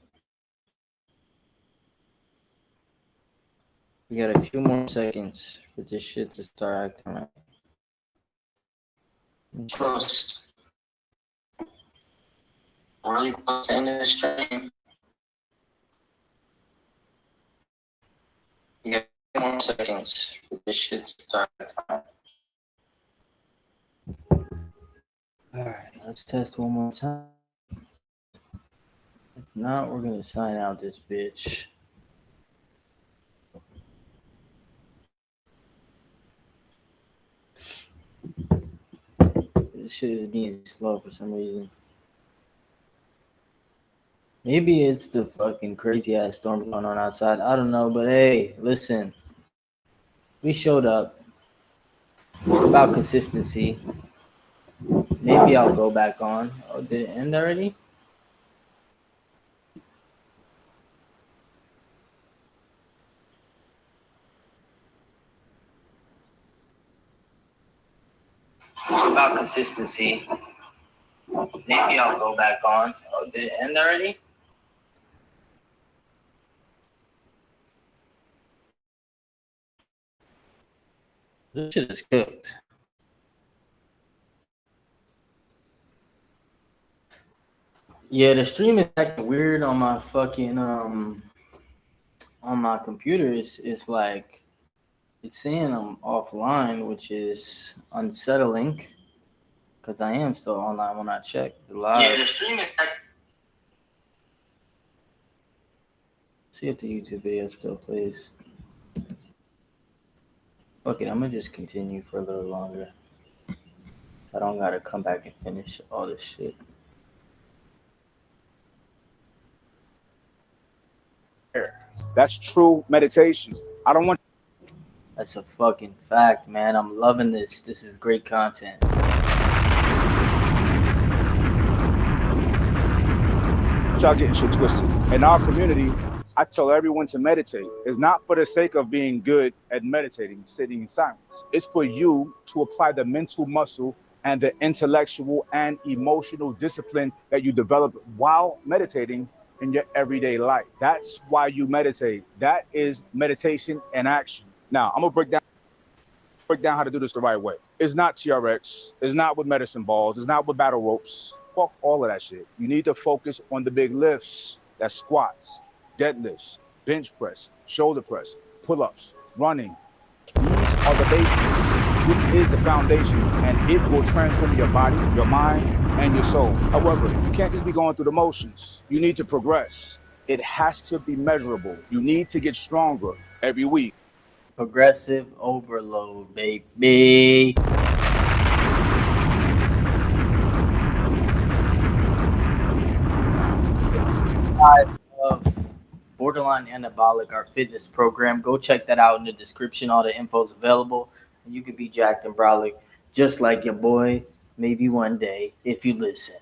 Speaker 1: We got a few more seconds for this shit to start acting right. Close. Really close to ending the stream. We got a few more seconds for this shit to start acting right. Alright, let's test one more time. If not, we're gonna sign out this bitch. This shit is being slow for some reason. Maybe it's the fucking crazy ass storm going on outside. I don't know, but hey, listen. We showed up. It's about consistency. Maybe I'll go back on. Oh, did it end already? It's about consistency. Maybe I'll go back on. Oh, did it end already? This shit is cooked. Yeah, the stream is acting weird on my fucking on my computer. It's like it's saying I'm offline, which is unsettling because I am still online when I check the live. Yeah, the stream is acting. See if the YouTube video still plays. Fuck it, I'm gonna just continue for a little longer. I don't gotta come back and finish all this shit.
Speaker 4: That's true meditation. I don't want.
Speaker 1: That's a fucking fact, man. I'm loving this. This is great content.
Speaker 4: Y'all getting shit twisted. In our community, I tell everyone to meditate. It's not for the sake of being good at meditating, sitting in silence. It's for you to apply the mental muscle and the intellectual and emotional discipline that you develop while meditating in your everyday life. That's why you meditate. That is meditation in action. Now, I'm gonna break down how to do this the right way. It's not TRX. It's not with medicine balls. It's not with battle ropes. Fuck all of that shit. You need to focus on the big lifts. That's squats, deadlifts, bench press, shoulder press, pull-ups, running. These are the basics. This is the foundation, and it will transform your body, your mind, and your soul. However, you can't just be going through the motions. You need to progress. It has to be measurable. You need to get stronger every week.
Speaker 1: Progressive overload, baby. Of Borderline Anabolic, our fitness program. Go check that out in the description. All the info's available. And you could be jacked and brolic just like your boy, maybe one day, if you listen.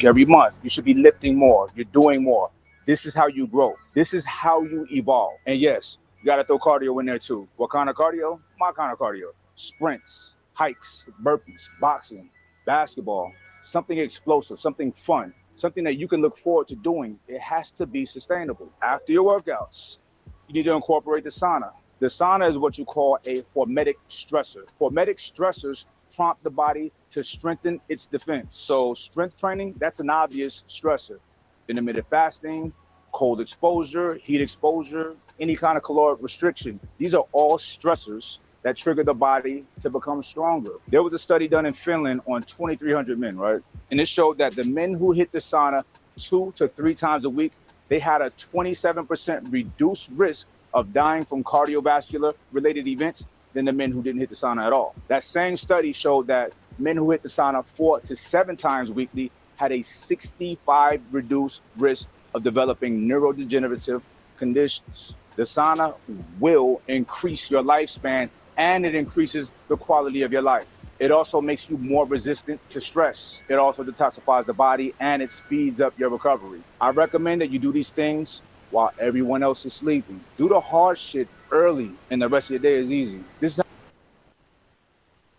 Speaker 4: Every month, you should be lifting more. You're doing more. This is how you grow. This is how you evolve. And yes, you got to throw cardio in there too. What kind of cardio? My kind of cardio. sprints, hikes, burpees, boxing, basketball, something explosive, something fun, something that you can look forward to doing. It has to be sustainable. After your workouts, you need to incorporate the sauna. The sauna is what you call a hormetic stressor. Hormetic stressors prompt the body to strengthen its defense. So strength training, that's an obvious stressor. Intermittent fasting, cold exposure, heat exposure, any kind of caloric restriction. These are all stressors that trigger the body to become stronger. There was a study done in Finland on 2,300 men, right? And it showed that the men who hit the sauna 2 to 3 times a week, they had a 27% reduced risk of dying from cardiovascular related events than the men who didn't hit the sauna at all. That same study showed that men who hit the sauna 4 to 7 times weekly had a 65 reduced risk of developing neurodegenerative conditions. The sauna will increase your lifespan and it increases the quality of your life. It also makes you more resistant to stress. It also detoxifies the body and it speeds up your recovery. I recommend that you do these things while everyone else is sleeping. Do the hard shit early and the rest of your day is easy.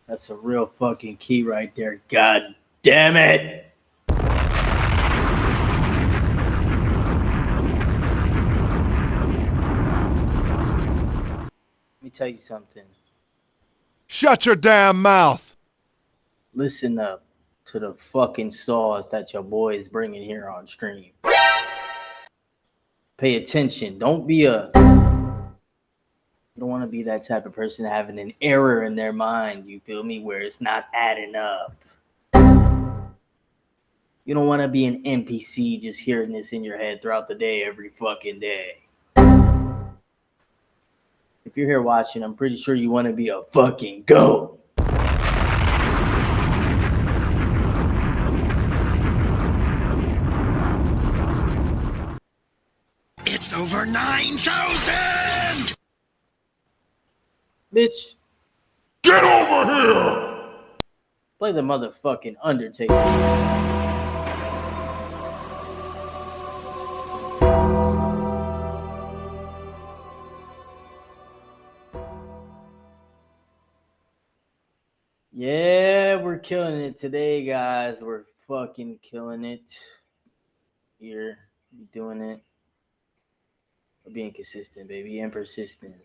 Speaker 1: That's a real fucking key right there. God damn it. Let me tell you something.
Speaker 2: Shut your damn mouth.
Speaker 1: Listen up to the fucking saws that your boy is bringing here on stream. Pay attention. Don't be you don't want to be that type of person having an error in their mind, you feel me, where it's not adding up. You don't want to be an NPC just hearing this in your head throughout the day every fucking day. If you're here watching, I'm pretty sure you want to be a fucking goat.
Speaker 2: It's over 9,000!
Speaker 1: Bitch.
Speaker 2: Get over here!
Speaker 1: Play the motherfucking Undertaker. Yeah, we're killing it today, guys. We're fucking killing it. Here, we're doing it. We're being consistent, baby, and persistent.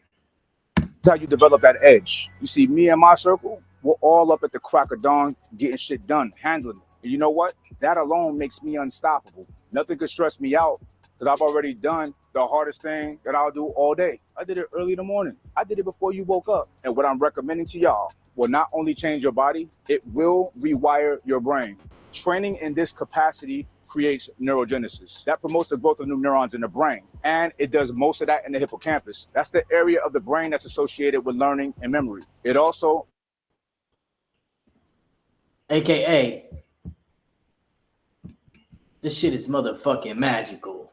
Speaker 4: That's how you develop that edge. You see, me and my circle, we're all up at the crack of dawn, getting shit done, handling it. And you know what? That alone makes me unstoppable. Nothing could stress me out because I've already done the hardest thing that I'll do all day. I did it early in the morning. I did it before you woke up. And what I'm recommending to y'all will not only change your body, it will rewire your brain. Training in this capacity creates neurogenesis. That promotes the growth of new neurons in the brain. And it does most of that in the hippocampus. That's the area of the brain that's associated with learning and memory. It also...
Speaker 1: AKA, this shit is motherfucking magical.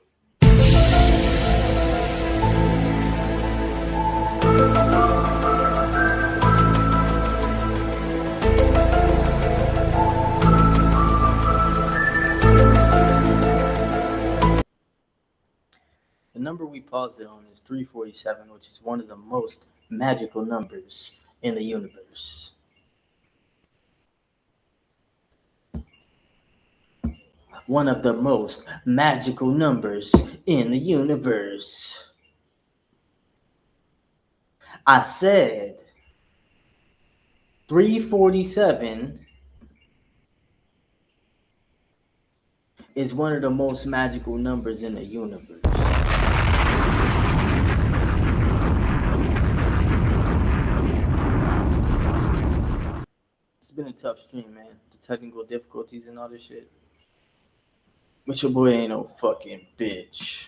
Speaker 1: The number we paused it on is 347, which is one of the most magical numbers in the universe. One of the most magical numbers in the universe. I said 347 is one of the most magical numbers in the universe. It's been a tough stream, man. The technical difficulties and all this shit. But your boy ain't no fucking bitch.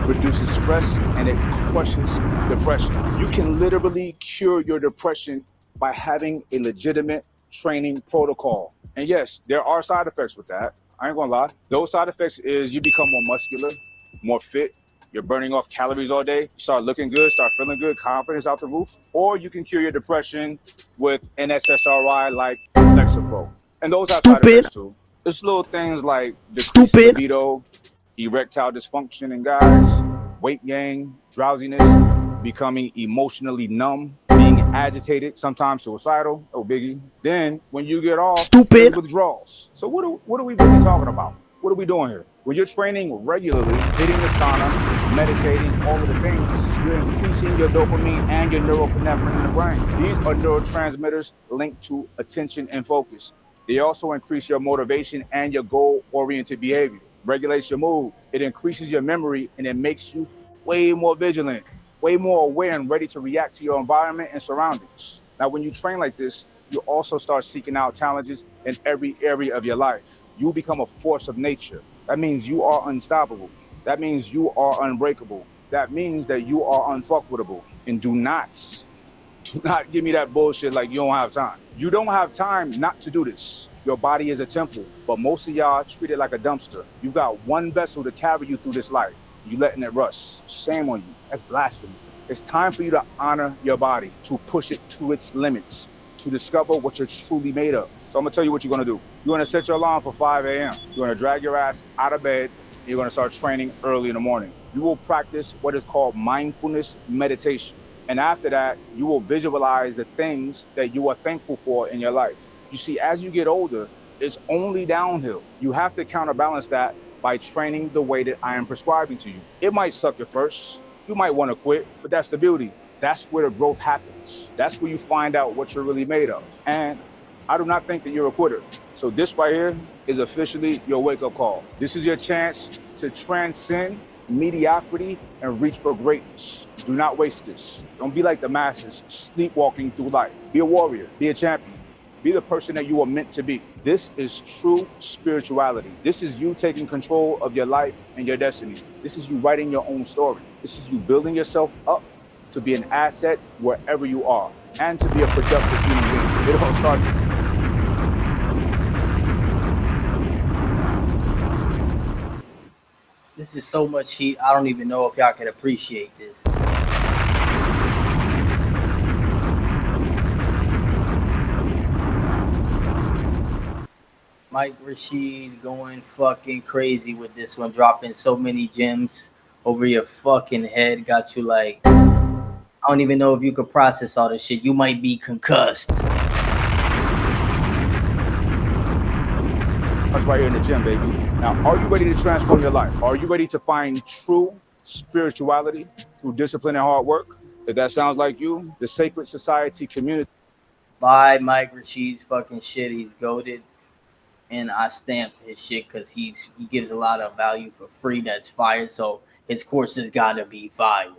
Speaker 4: Reduces stress and it crushes depression. You can literally cure your depression by having a legitimate training protocol. And yes, there are side effects with that. I ain't gonna lie. Those side effects is you become more muscular, more fit. You're burning off calories all day. You start looking good, start feeling good, confidence out the roof. Or you can cure your depression with an SSRI like Lexapro. And those have side effects too. There's little things like decreased libido, erectile dysfunction in guys. weight gain, drowsiness, becoming emotionally numb, being agitated, sometimes suicidal, oh biggie. Then when you get off, there's withdrawals. So what are we really talking about? What are we doing here? When you're training regularly, hitting the sauna, meditating, all of the things, you're increasing your dopamine and your norepinephrine in the brain. These are neurotransmitters linked to attention and focus. They also increase your motivation and your goal-oriented behavior. Regulates your mood. It increases your memory, and it makes you way more vigilant, way more aware and ready to react to your environment and surroundings. Now, when you train like this, you also start seeking out challenges in every area of your life. You become a force of nature. That means you are unstoppable. That means you are unbreakable. That means that you are unfuckwittable. And do not give me that bullshit like you don't have time. You don't have time not to do this. Your body is a temple, but most of y'all treat it like a dumpster. You got one vessel to carry you through this life. You letting it rust. Shame on you. That's blasphemy. It's time for you to honor your body, to push it to its limits, to discover what you're truly made of. So I'm gonna tell you what you're gonna do. You're gonna set your alarm for 5 a.m. You're gonna drag your ass out of bed. And you're gonna start training early in the morning. You will practice what is called mindfulness meditation. And after that, you will visualize the things that you are thankful for in your life. You see, as you get older, it's only downhill. You have to counterbalance that by training the way that I am prescribing to you. It might suck at first. You might want to quit, but that's the beauty. That's where the growth happens. That's where you find out what you're really made of. And I do not think that you're a quitter. So this right here is officially your wake-up call. This is your chance to transcend mediocrity and reach for greatness. Do not waste this. Don't be like the masses, sleepwalking through life. Be a warrior, be a champion. Be the person that you are meant to be. This is true spirituality. This is you taking control of your life and your destiny. This is you writing your own story. This is you building yourself up to be an asset wherever you are and to be a productive human being. It all starts.
Speaker 1: This is so much heat. I don't even know if y'all can appreciate this. Mike Rashid going fucking crazy with this one, dropping so many gems over your fucking head. Got you like, I don't even know if you could process all this shit. You might be concussed.
Speaker 4: That's right here in the gym, baby. Now, are you ready to transform your life? Are you ready to find true spirituality through discipline and hard work? If that sounds like you, the Sacred Society community.
Speaker 1: Buy Mike Rashid's fucking shit. He's goated. And I stamp his shit because he gives a lot of value for free that's fire. So his courses gotta be fire.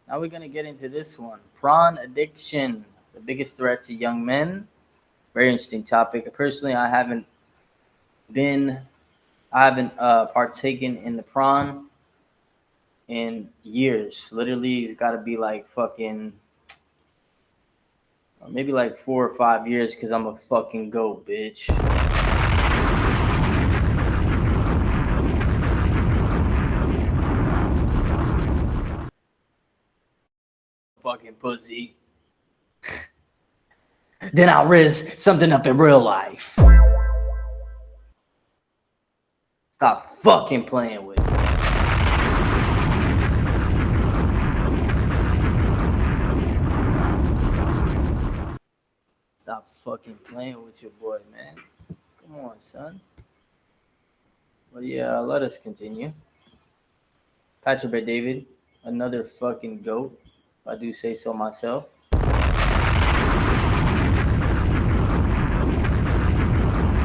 Speaker 1: Now we're gonna get into this one. Pron addiction, the biggest threat to young men. Very interesting topic. Personally, I haven't partaken in the Pron in years. Literally, it's got to be like fucking maybe like 4 or 5 years because I'm a fucking goat, bitch. Fucking pussy. Then I'll riz something up in real life. Stop fucking playing with me. Stop fucking playing with your boy, man. Come on, son. Well, yeah, let us continue. Patrick B. David, another fucking goat, if I do say so myself.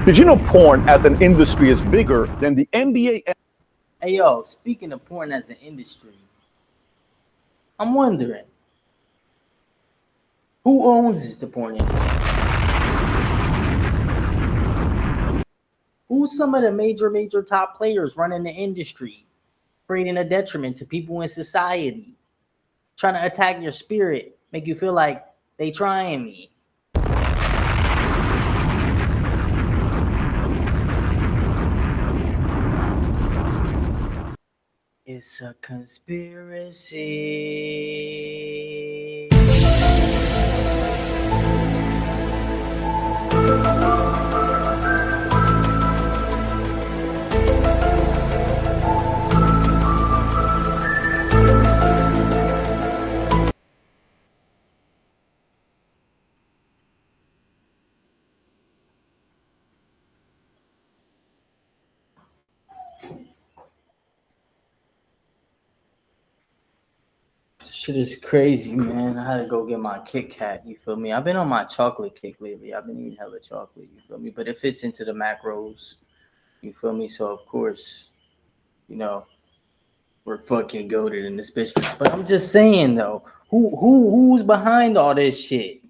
Speaker 6: Did you know porn as an industry is bigger than the NBA?
Speaker 1: Hey, yo, speaking of porn as an industry, I'm wondering, who owns the porn industry? Who's some of the major top players running the industry, creating a detriment to people in society, trying to attack your spirit, make you feel like they trying me? It's a conspiracy. Shit is crazy, man. I had to go get my Kit Kat, you feel me? I've been on my chocolate kick lately. I've been eating hella chocolate, you feel me? But it fits into the macros, you feel me? So, of course, you know, we're fucking goated in this bitch. But I'm just saying, though, who's behind all this shit?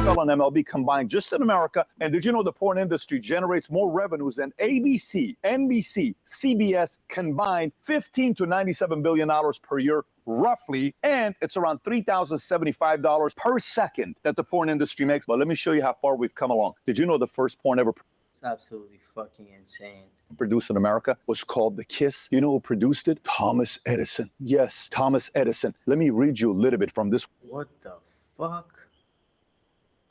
Speaker 6: NFL and MLB combined just in America. And did you know the porn industry generates more revenues than ABC, NBC, CBS combined, $15 to $97 billion per year, roughly. And it's around $3,075 per second that the porn industry makes. But let me show you how far we've come along. Did you know the first porn ever
Speaker 1: It's absolutely fucking insane.
Speaker 6: produced in America was called The Kiss? You know who produced it? Thomas Edison. Yes, Thomas Edison. Let me read you a little bit from this
Speaker 1: What the fuck?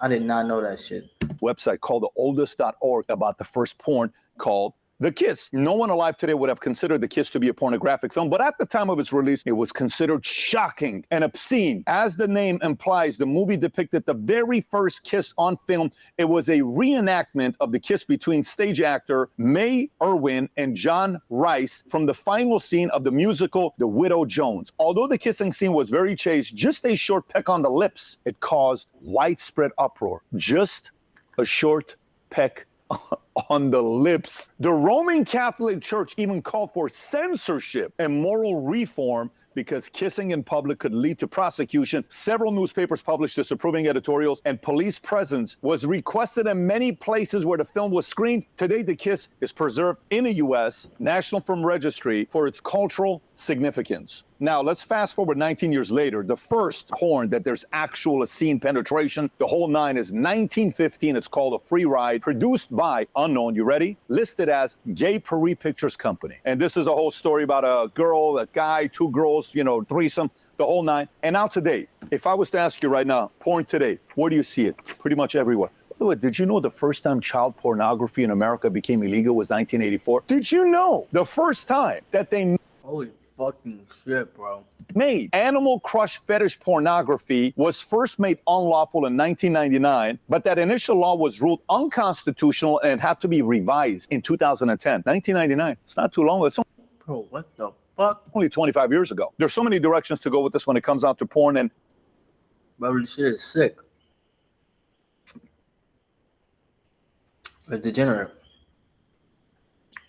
Speaker 1: I did not know that shit.
Speaker 6: website called theoldest.org about the first porn called The Kiss. No one alive today would have considered The Kiss to be a pornographic film, but at the time of its release, it was considered shocking and obscene. As the name implies, the movie depicted the very first kiss on film. It was a reenactment of the kiss between stage actor May Irwin and John Rice from the final scene of the musical The Widow Jones. Although the kissing scene was very chaste, just a short peck on the lips, it caused widespread uproar. Just a short peck on the lips. The Roman Catholic Church even called for censorship and moral reform because kissing in public could lead to prosecution. Several newspapers published disapproving editorials, and police presence was requested in many places where the film was screened. Today, The Kiss is preserved in the U.S. National Film Registry for its cultural significance. Now, let's fast forward 19 years later. The first porn that there's actual scene penetration, the whole nine, is 1915. It's called A Free Ride, produced by unknown, you ready? Listed as Gay Paris Pictures Company. And this is a whole story about a girl, a guy, two girls, threesome, the whole nine. And now today, if I was to ask you right now, porn today, where do you see it? Pretty much everywhere. By the way, did you know the first time child pornography in America became illegal was 1984? Did you know the first time that they
Speaker 1: Holy fucking shit, bro.
Speaker 6: made animal crush fetish pornography was first made unlawful in 1999, but that initial law was ruled unconstitutional and had to be revised in 2010. 1999. It's not too long. It's
Speaker 1: Bro, what the fuck?
Speaker 6: only 25 years ago. There's so many directions to go with this when it comes out to porn, and
Speaker 1: Bro, this shit is sick. It's degenerate.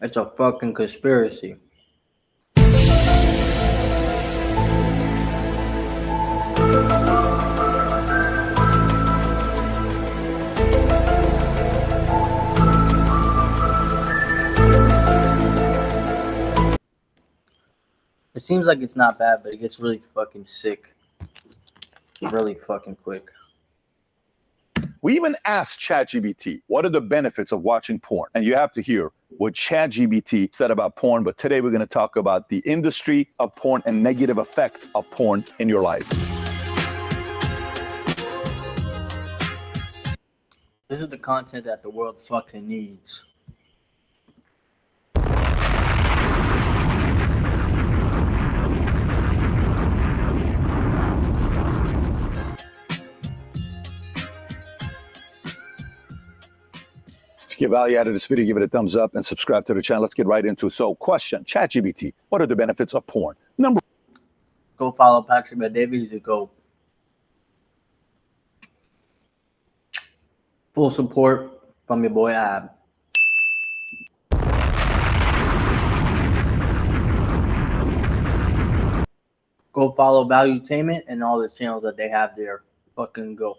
Speaker 1: It's a fucking conspiracy. It seems like it's not bad, but it gets really fucking sick really fucking quick.
Speaker 6: we even asked ChatGPT, what are the benefits of watching porn? And you have to hear what ChatGPT said about porn. But today we're going to talk about the industry of porn and negative effects of porn in your life.
Speaker 1: This is the content that the world fucking needs.
Speaker 6: If you get value out of this video, give it a thumbs up and subscribe to the channel. Let's get right into it. So, question, ChatGPT, what are the benefits of porn? Number
Speaker 1: Go follow Patrick Bet-David. He's a GOAT. Full support from your boy Ab. Go follow Valuetainment and all the channels that they have there. Fucking go.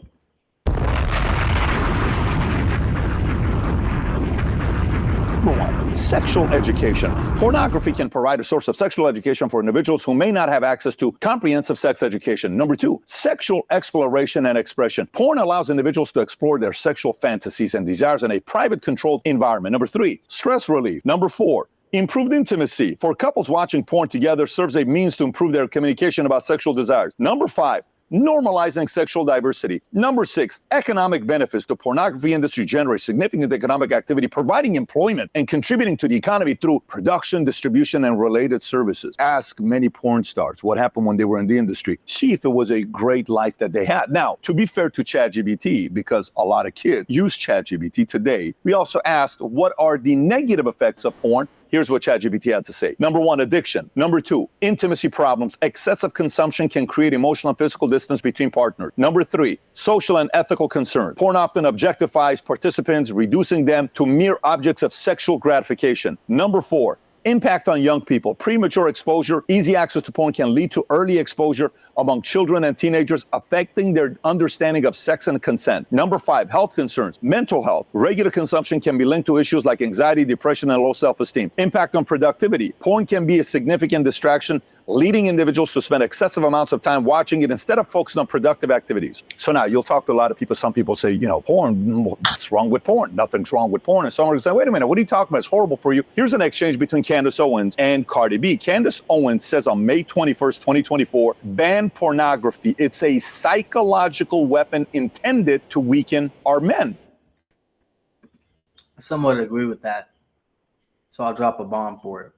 Speaker 6: Number one, sexual education. Pornography can provide a source of sexual education for individuals who may not have access to comprehensive sex education. Number two, sexual exploration and expression. Porn allows individuals to explore their sexual fantasies and desires in a private, controlled environment. Number three, stress relief. Number four, improved intimacy. For couples watching porn together serves a means to improve their communication about sexual desires. Number five, normalizing sexual diversity. Number 6, economic benefits. The pornography industry generates significant economic activity, providing employment and contributing to the economy through production, distribution, and related services. Ask many porn stars what happened when they were in the industry. See if it was a great life that they had. Now, to be fair to ChatGPT, because a lot of kids use ChatGPT today, we also asked what are the negative effects of porn. Here's what ChatGPT had to say. Number 1, addiction. Number 2, intimacy problems. Excessive consumption can create emotional and physical distance between partners. Number 3, social and ethical concerns. Porn often objectifies participants, reducing them to mere objects of sexual gratification. Number 4, impact on young people. Premature exposure, easy access to porn can lead to early exposure among children and teenagers, affecting their understanding of sex and consent. Number 5, health concerns. Mental health. Regular consumption can be linked to issues like anxiety, depression, and low self-esteem. Impact on productivity. Porn can be a significant distraction, leading individuals to spend excessive amounts of time watching it instead of focusing on productive activities. So now you'll talk to a lot of people. Some people say, porn, what's wrong with porn? Nothing's wrong with porn. And someone will say, wait a minute, what are you talking about? It's horrible for you. Here's an exchange between Candace Owens and Cardi B. Candace Owens says on May 21st, 2024, ban pornography. It's a psychological weapon intended to weaken our men.
Speaker 1: I somewhat agree with that. So I'll drop a bomb for it.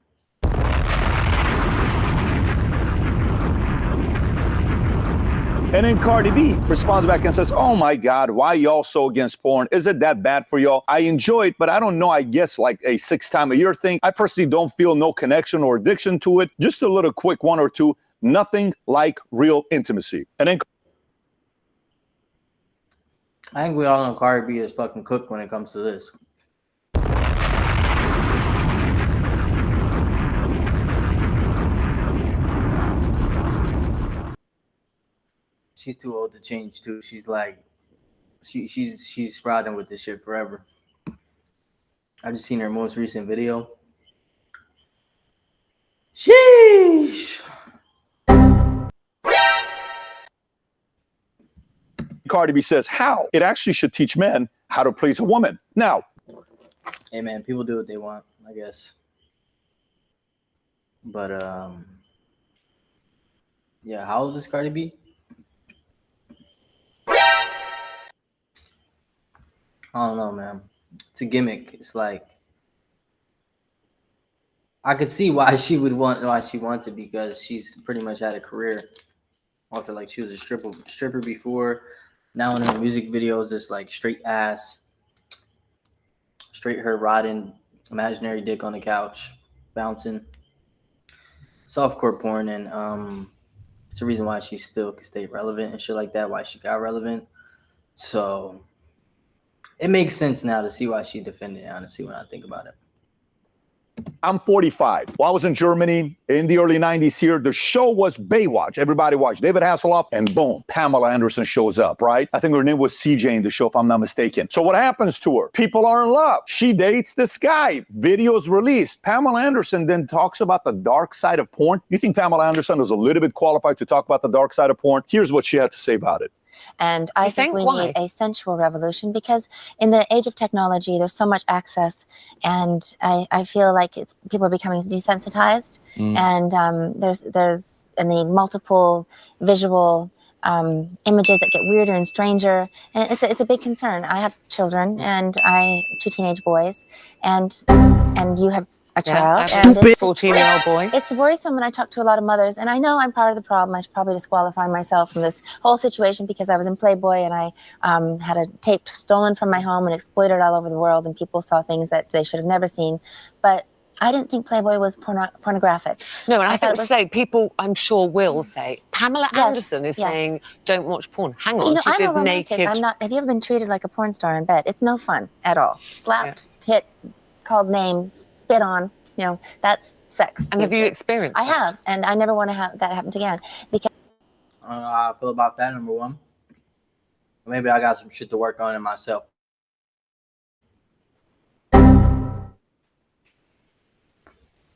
Speaker 6: And then Cardi B responds back and says, oh my God, why y'all so against porn? Is it that bad for y'all? I enjoy it, but I don't know, I guess like a 6-time-a-year thing. I personally don't feel no connection or addiction to it. Just a little quick 1 or 2, nothing like real intimacy. And then
Speaker 1: I think we all know Cardi B is fucking cooked when it comes to this. She's too old to change too. She's like, she's riding with this shit forever. I just seen her most recent video. Sheesh.
Speaker 6: Cardi B says how it actually should teach men how to please a woman. Now,
Speaker 1: hey man, people do what they want, I guess. But yeah, how old is Cardi B? I don't know, man. It's a gimmick. It's like I could see why she wants it, because she's pretty much had a career. After like she was a stripper before. Now in her music videos, it's like straight ass, straight her riding imaginary dick on the couch, bouncing. Softcore porn, and it's the reason why she still can stay relevant and shit like that. Why she got relevant. So it makes sense now to see why she defended it, honestly, when I think about it.
Speaker 6: I'm 45. While I was in Germany in the early 90s here, the show was Baywatch. Everybody watched David Hasselhoff, and boom, Pamela Anderson shows up, right? I think her name was CJ in the show, if I'm not mistaken. So what happens to her? People are in love. She dates this guy. Videos released. Pamela Anderson then talks about the dark side of porn. You think Pamela Anderson is a little bit qualified to talk about the dark side of porn? Here's what she had to say about it.
Speaker 7: And I think we need a sensual revolution, because in the age of technology, there's so much access, and I feel like people are becoming desensitized, and and the multiple visual images that get weirder and stranger, and it's a big concern. I have children, and 2 teenage boys, and you have a child.
Speaker 8: Stupid 14-year-old boy.
Speaker 7: It's worrisome when I talk to a lot of mothers, and I know I'm part of the problem. I should probably disqualify myself from this whole situation, because I was in Playboy, and I had a tape stolen from my home and exploited all over the world, and people saw things that they should have never seen. But I didn't think Playboy was pornographic.
Speaker 8: No, and I think people, I'm sure, will say, Pamela Anderson is saying, don't watch porn. Hang on, she did naked.
Speaker 7: I'm not. Have you ever been treated like a porn star in bed? It's no fun at all. Slapped, hit, called names, spit on, that's sex.
Speaker 8: And have you experienced that?
Speaker 7: I have, and I never want to have that happen again. Because
Speaker 1: I don't know how I feel about that, number one. Maybe I got some shit to work on in myself.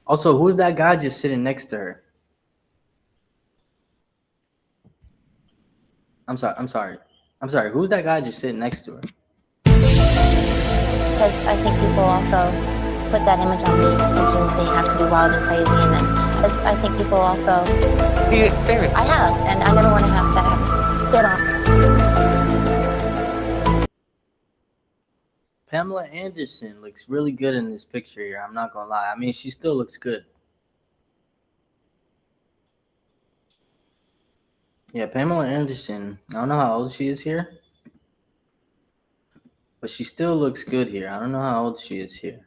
Speaker 1: Also, who's that guy just sitting next to her? I'm sorry. Who's that guy just sitting next to her?
Speaker 7: Because I think people also put that image on me, thinking they have to be wild and crazy, and then I think people also.
Speaker 8: Do you experience?
Speaker 7: I have, and I never want to have that happen. get on.
Speaker 1: Pamela Anderson looks really good in this picture here. I'm not gonna lie. I mean, she still looks good. Yeah, Pamela Anderson. I don't know how old she is here, but she still looks good here. I don't know how old she is here.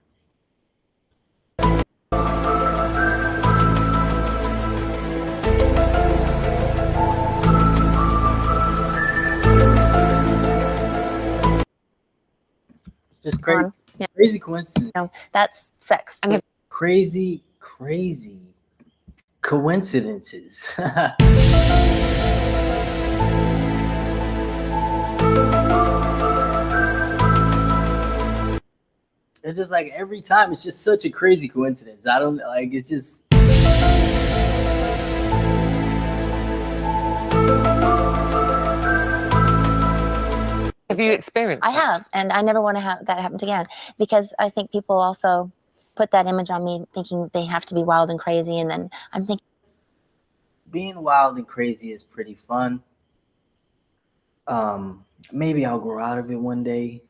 Speaker 1: It's just crazy.
Speaker 7: Yeah.
Speaker 1: Crazy coincidence.
Speaker 7: No, that's sex.
Speaker 8: And
Speaker 1: Crazy coincidences. It's just like every time, it's just such a crazy coincidence. I don't like, it's just.
Speaker 8: Have you experienced
Speaker 7: I
Speaker 8: that?
Speaker 7: have, and I never want to have that happen again, because I think people also put that image on me thinking they have to be wild and crazy, and then I'm thinking
Speaker 1: Being wild and crazy is pretty fun. Maybe I'll grow out of it one day,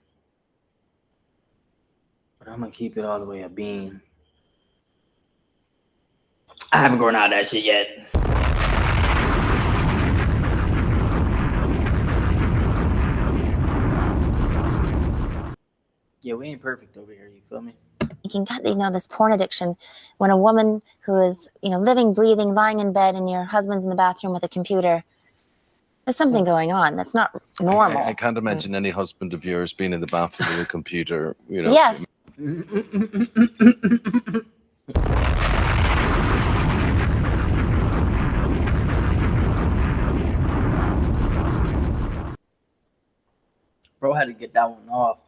Speaker 1: but I'm gonna keep it all the way a bean. I haven't grown out of that shit yet. Yeah, we ain't perfect over here, you feel me?
Speaker 7: thinking, God, you know, this porn addiction, when a woman who is, you know, living, breathing, lying in bed, and your husband's in the bathroom with a computer, there's something going on. That's not normal.
Speaker 9: I can't imagine any husband of yours being in the bathroom with a computer, you know.
Speaker 7: Yes.
Speaker 1: Bro had to get that one off.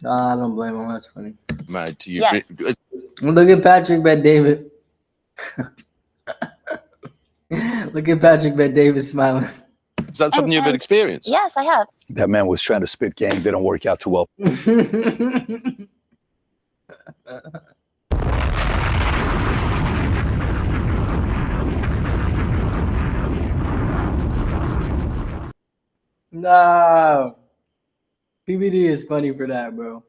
Speaker 1: Nah, I don't blame him. That's funny.
Speaker 9: Mad to you.
Speaker 7: Yes.
Speaker 1: Look at Patrick Bet David. Look at Patrick Bet David smiling.
Speaker 9: Is that something you've experienced?
Speaker 7: Yes, I have.
Speaker 6: That man was trying to spit game. Didn't work out too well.
Speaker 1: No. PBD is funny for that, bro.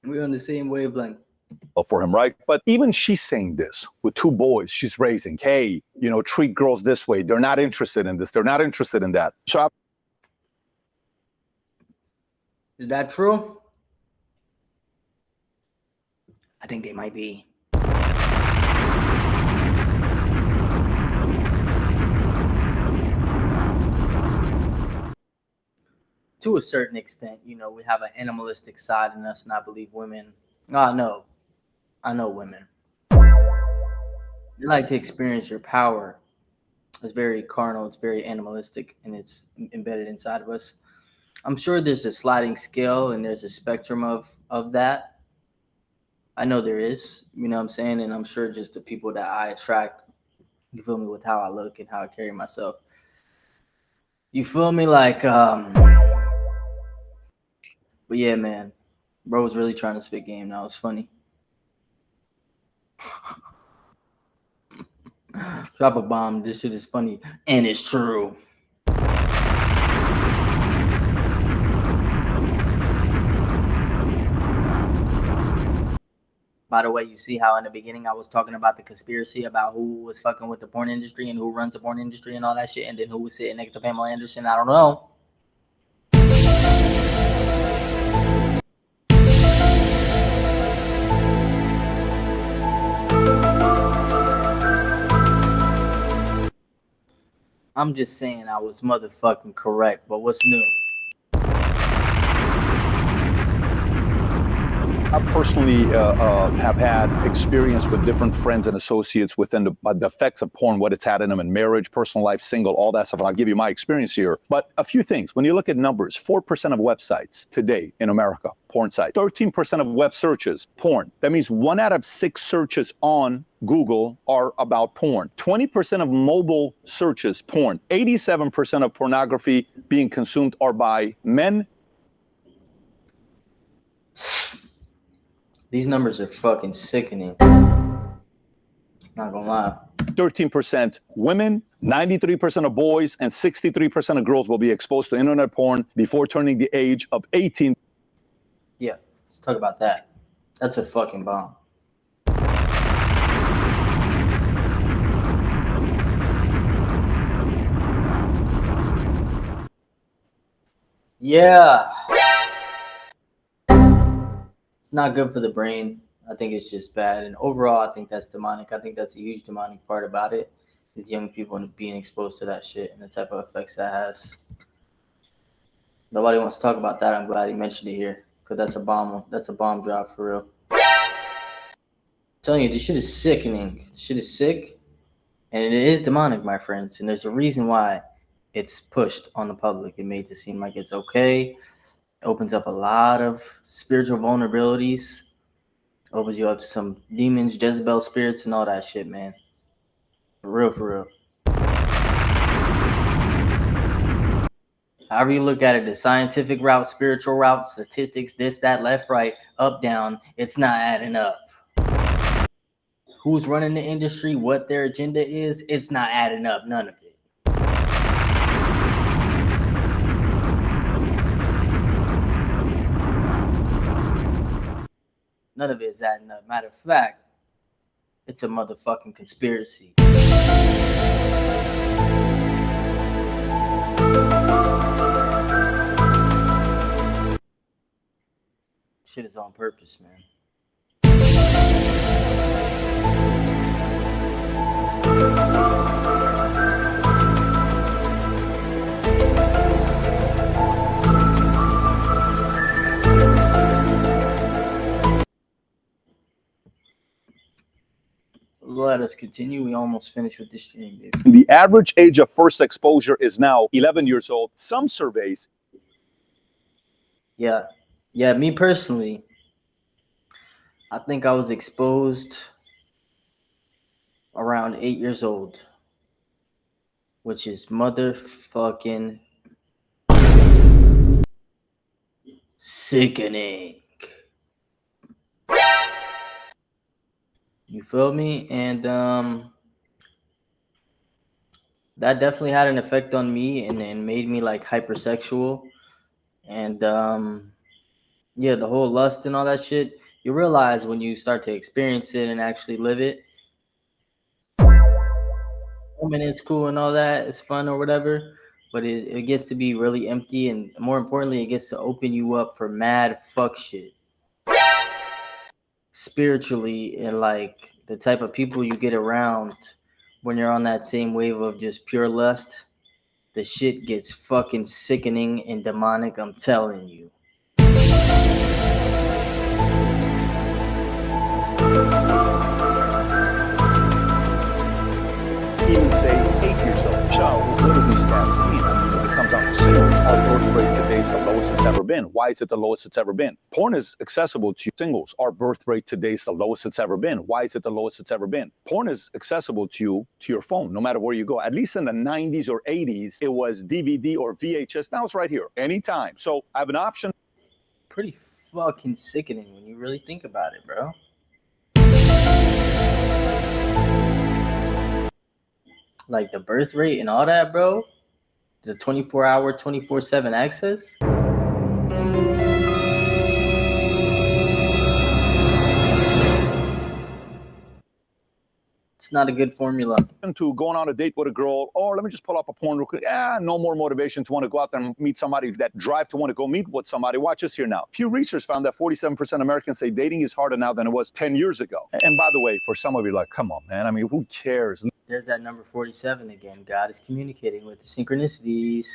Speaker 1: We're on the same wavelength.
Speaker 6: For him, right? But even she's saying this with two boys she's raising. Hey, you know, treat girls this way. They're not interested in this. They're not interested in that. So
Speaker 1: Is that true? I think they might be. To a certain extent, you know, we have an animalistic side in us, and I believe women. I know women. You like to experience your power. It's very carnal, it's very animalistic, and it's embedded inside of us. I'm sure there's a sliding scale and there's a spectrum of that. I know there is, you know what I'm saying? And I'm sure just the people that I attract, you feel me, with how I look and how I carry myself. You feel me? Like, but yeah, man, bro was really trying to spit game. That was funny. Drop a bomb. This shit is funny. And it's true. By the way, you see how in the beginning I was talking about the conspiracy about who was fucking with the porn industry and who runs the porn industry and all that shit, and then who was sitting next to Pamela Anderson? I don't know. I'm just saying I was motherfucking correct, but what's new?
Speaker 6: I personally have had experience with different friends and associates within the effects of porn, what it's had in them in marriage, personal life, single, all that stuff. And I'll give you my experience here. But a few things. When you look at numbers, 4% of websites today in America, porn sites. 13% of web searches, porn. That means 1 out of 6 searches on Google are about porn. 20% of mobile searches, porn. 87% of pornography being consumed are by men.
Speaker 1: These numbers are fucking sickening. Not gonna lie.
Speaker 6: 13% women, 93% of boys, and 63% of girls will be exposed to internet porn before turning the age of 18.
Speaker 1: Yeah, let's talk about that. That's a fucking bomb. Yeah. It's not good for the brain. I think it's just bad. And overall, I think that's demonic. I think that's a huge demonic part about it, is young people being exposed to that shit and the type of effects that has. Nobody wants to talk about that. I'm glad he mentioned it here, because that's a bomb. That's a bomb drop for real. I'm telling you, this shit is sickening. This shit is sick, and it is demonic, my friends. And there's a reason why it's pushed on the public. It made it seem like it's okay. It opens up a lot of spiritual vulnerabilities. Opens you up to some demons, Jezebel spirits, and all that shit, man. For real, for real. However you look at it, the scientific route, spiritual route, statistics, this, that, left, right, up, down, it's not adding up. Who's running the industry, what their agenda is, it's not adding up, none of it. None of it is adding up. Matter of fact, it's a motherfucking conspiracy. Shit is on purpose, man. Let us continue. We almost finished with this stream, baby.
Speaker 6: The average age of first exposure is now 11 years old. Some surveys.
Speaker 1: Yeah, me personally, I think I was exposed around 8 years old, which is motherfucking sickening. You feel me? And that definitely had an effect on me and made me like hypersexual. And yeah, the whole lust and all that shit, you realize when you start to experience it and actually live it. Woman is cool and all that, it's fun or whatever, but it gets to be really empty, and more importantly, it gets to open you up for mad fuck shit. Spiritually, and like the type of people you get around when you're on that same wave of just pure lust, the shit gets fucking sickening and demonic, I'm telling you.
Speaker 6: Even say 8 years old. So what do these stats mean? I mean, when it comes out to singles, our birth rate today is the lowest it's ever been. Why is it the lowest it's ever been? Porn is accessible to singles. Our birth rate today is the lowest it's ever been. Why is it the lowest it's ever been? Porn is accessible to you, to your phone, no matter where you go. At least in the 90s or 80s, it was DVD or VHS. Now it's right here, anytime. So I have an option.
Speaker 1: Pretty fucking sickening when you really think about it, bro. Like the birth rate and all that, bro. The 24-hour, 24/7 access. It's not a good formula.
Speaker 6: To going on a date with a girl, or let me just pull up a porn real quick. No more motivation to want to go out there and meet somebody. That drive to want to go meet with somebody. Watch this here now. Pew Research found that 47% of Americans say dating is harder now than it was 10 years ago. And by the way, for some of you, like, come on, man. I mean, who cares?
Speaker 1: There's that number 47 again. God is communicating with the synchronicities.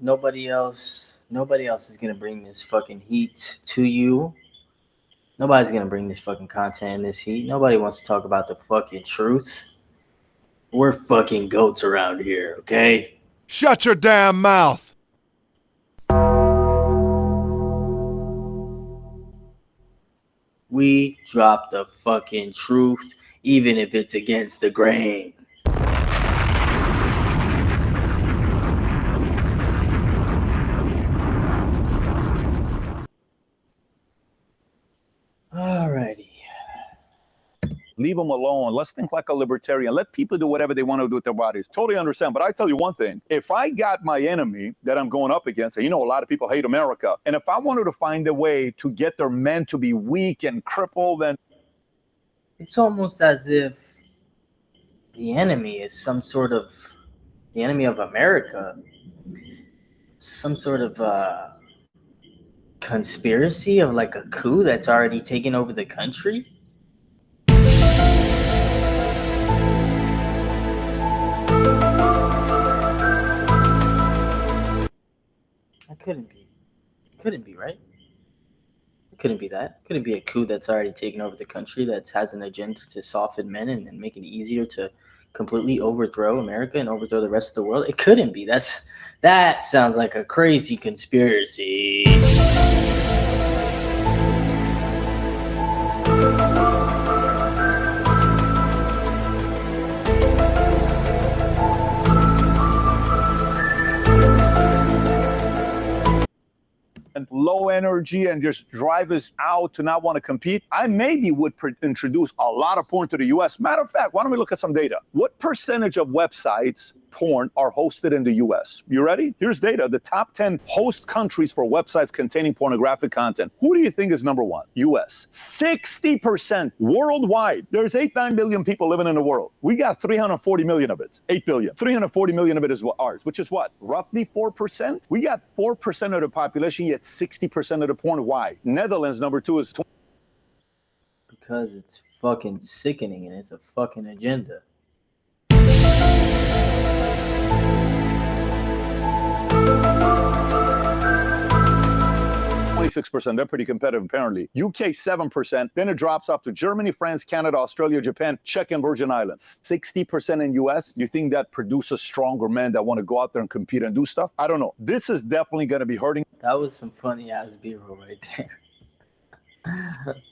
Speaker 1: Nobody else is gonna bring this fucking heat to you. Nobody's gonna bring this fucking content in this heat. Nobody wants to talk about the fucking truth. We're fucking goats around here, okay?
Speaker 2: Shut your damn mouth.
Speaker 1: We drop the fucking truth, even if it's against the grain. Alrighty.
Speaker 6: Leave them alone. Let's think like a libertarian. Let people do whatever they want to do with their bodies. Totally understand. But I tell you one thing. If I got my enemy that I'm going up against, and you know a lot of people hate America, and if I wanted to find a way to get their men to be weak and crippled, then
Speaker 1: it's almost as if the enemy is the enemy of America, some sort of conspiracy of like a coup that's already taken over the country. Couldn't be, right? It couldn't be that. It couldn't be a coup that's already taken over the country that has an agenda to soften men and make it easier to completely overthrow America and overthrow the rest of the world. It couldn't be. That sounds like a crazy conspiracy.
Speaker 6: and low energy and just drive us out to not want to compete, I maybe would introduce a lot of porn to the US. Matter of fact, why don't we look at some data? What percentage of websites porn are hosted in the US? You ready? Here's data. The top 10 host countries for websites containing pornographic content. Who do you think is number one? US. 60% worldwide. There's 8-9 billion people living in the world. We got 340 million of it. 8 billion. 340 million of it is ours, which is what? Roughly 4%? We got 4% of the population, yet 60% of the porn. Why? Netherlands, number two, is
Speaker 1: because it's fucking sickening and it's a fucking agenda.
Speaker 6: 26%. They're pretty competitive, apparently. UK, 7%. Then it drops off to Germany, France, Canada, Australia, Japan, Czech, and Virgin Islands. 60% in US. Do you think that produces stronger men that want to go out there and compete and do stuff? I don't know. This is definitely going to be hurting.
Speaker 1: That was some funny ass B-roll right there.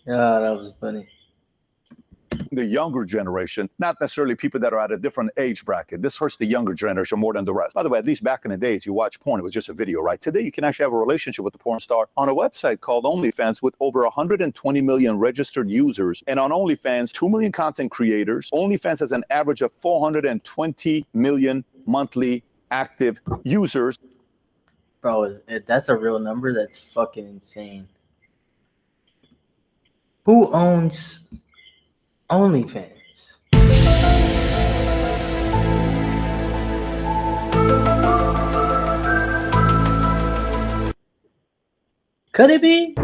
Speaker 1: Yeah, that was funny.
Speaker 6: The younger generation, not necessarily people that are at a different age bracket. This hurts the younger generation more than the rest. By the way, at least back in the days, you watch porn, it was just a video, right? Today, you can actually have a relationship with the porn star on a website called OnlyFans with over 120 million registered users. And on OnlyFans, 2 million content creators. OnlyFans has an average of 420 million monthly active users.
Speaker 1: Bro, that's a real number? That's fucking insane. Who owns OnlyFans? Could it be?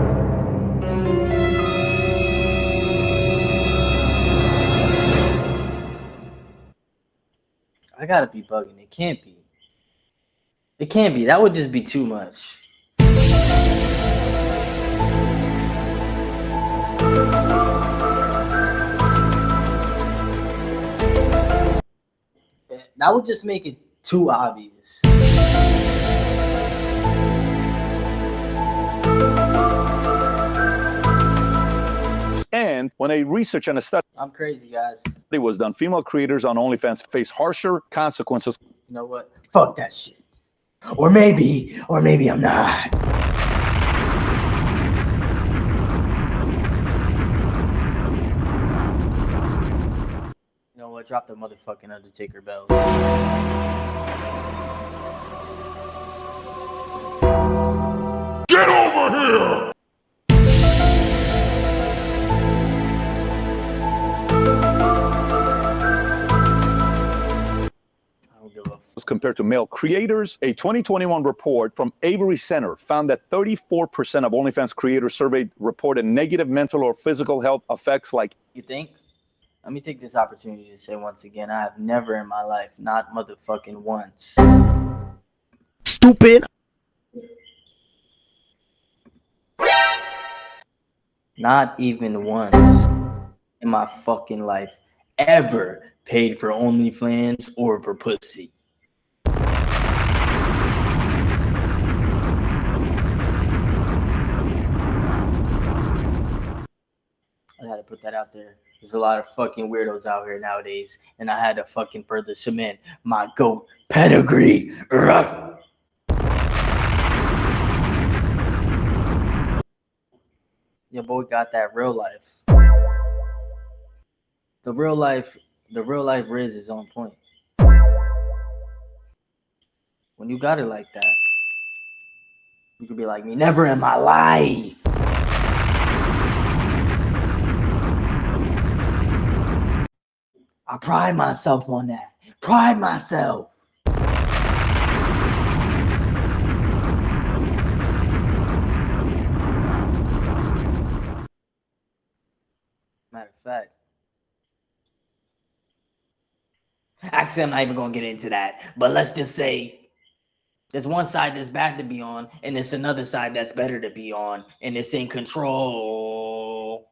Speaker 1: I gotta be bugging. It can't be. It can't be. That would just be too much. That would just make it too obvious.
Speaker 6: And when a research and a study
Speaker 1: I'm crazy, guys.
Speaker 6: was done, female creators on OnlyFans face harsher consequences.
Speaker 1: You know what? Fuck that shit. Or maybe I'm not. You know what? Drop the motherfucking Undertaker bell.
Speaker 2: Get over here!
Speaker 6: Compared to male creators. A 2021 report from Avery Center found that 34% of OnlyFans creators surveyed reported negative mental or physical health effects like...
Speaker 1: You think? Let me take this opportunity to say once again, I have never in my life, not motherfucking once.
Speaker 2: Stupid.
Speaker 1: Not even once in my fucking life ever paid for OnlyFans or for pussy. I had to put that out there. There's a lot of fucking weirdos out here nowadays, and I had to fucking further cement my GOAT pedigree. Your boy got that real life. The real life Riz is on point. When you got it like that, you could be like me, never in my life. I pride myself on that. Pride myself. Matter of fact, actually, I'm not even going to get into that. But let's just say there's one side that's bad to be on, and there's another side that's better to be on, and it's in control.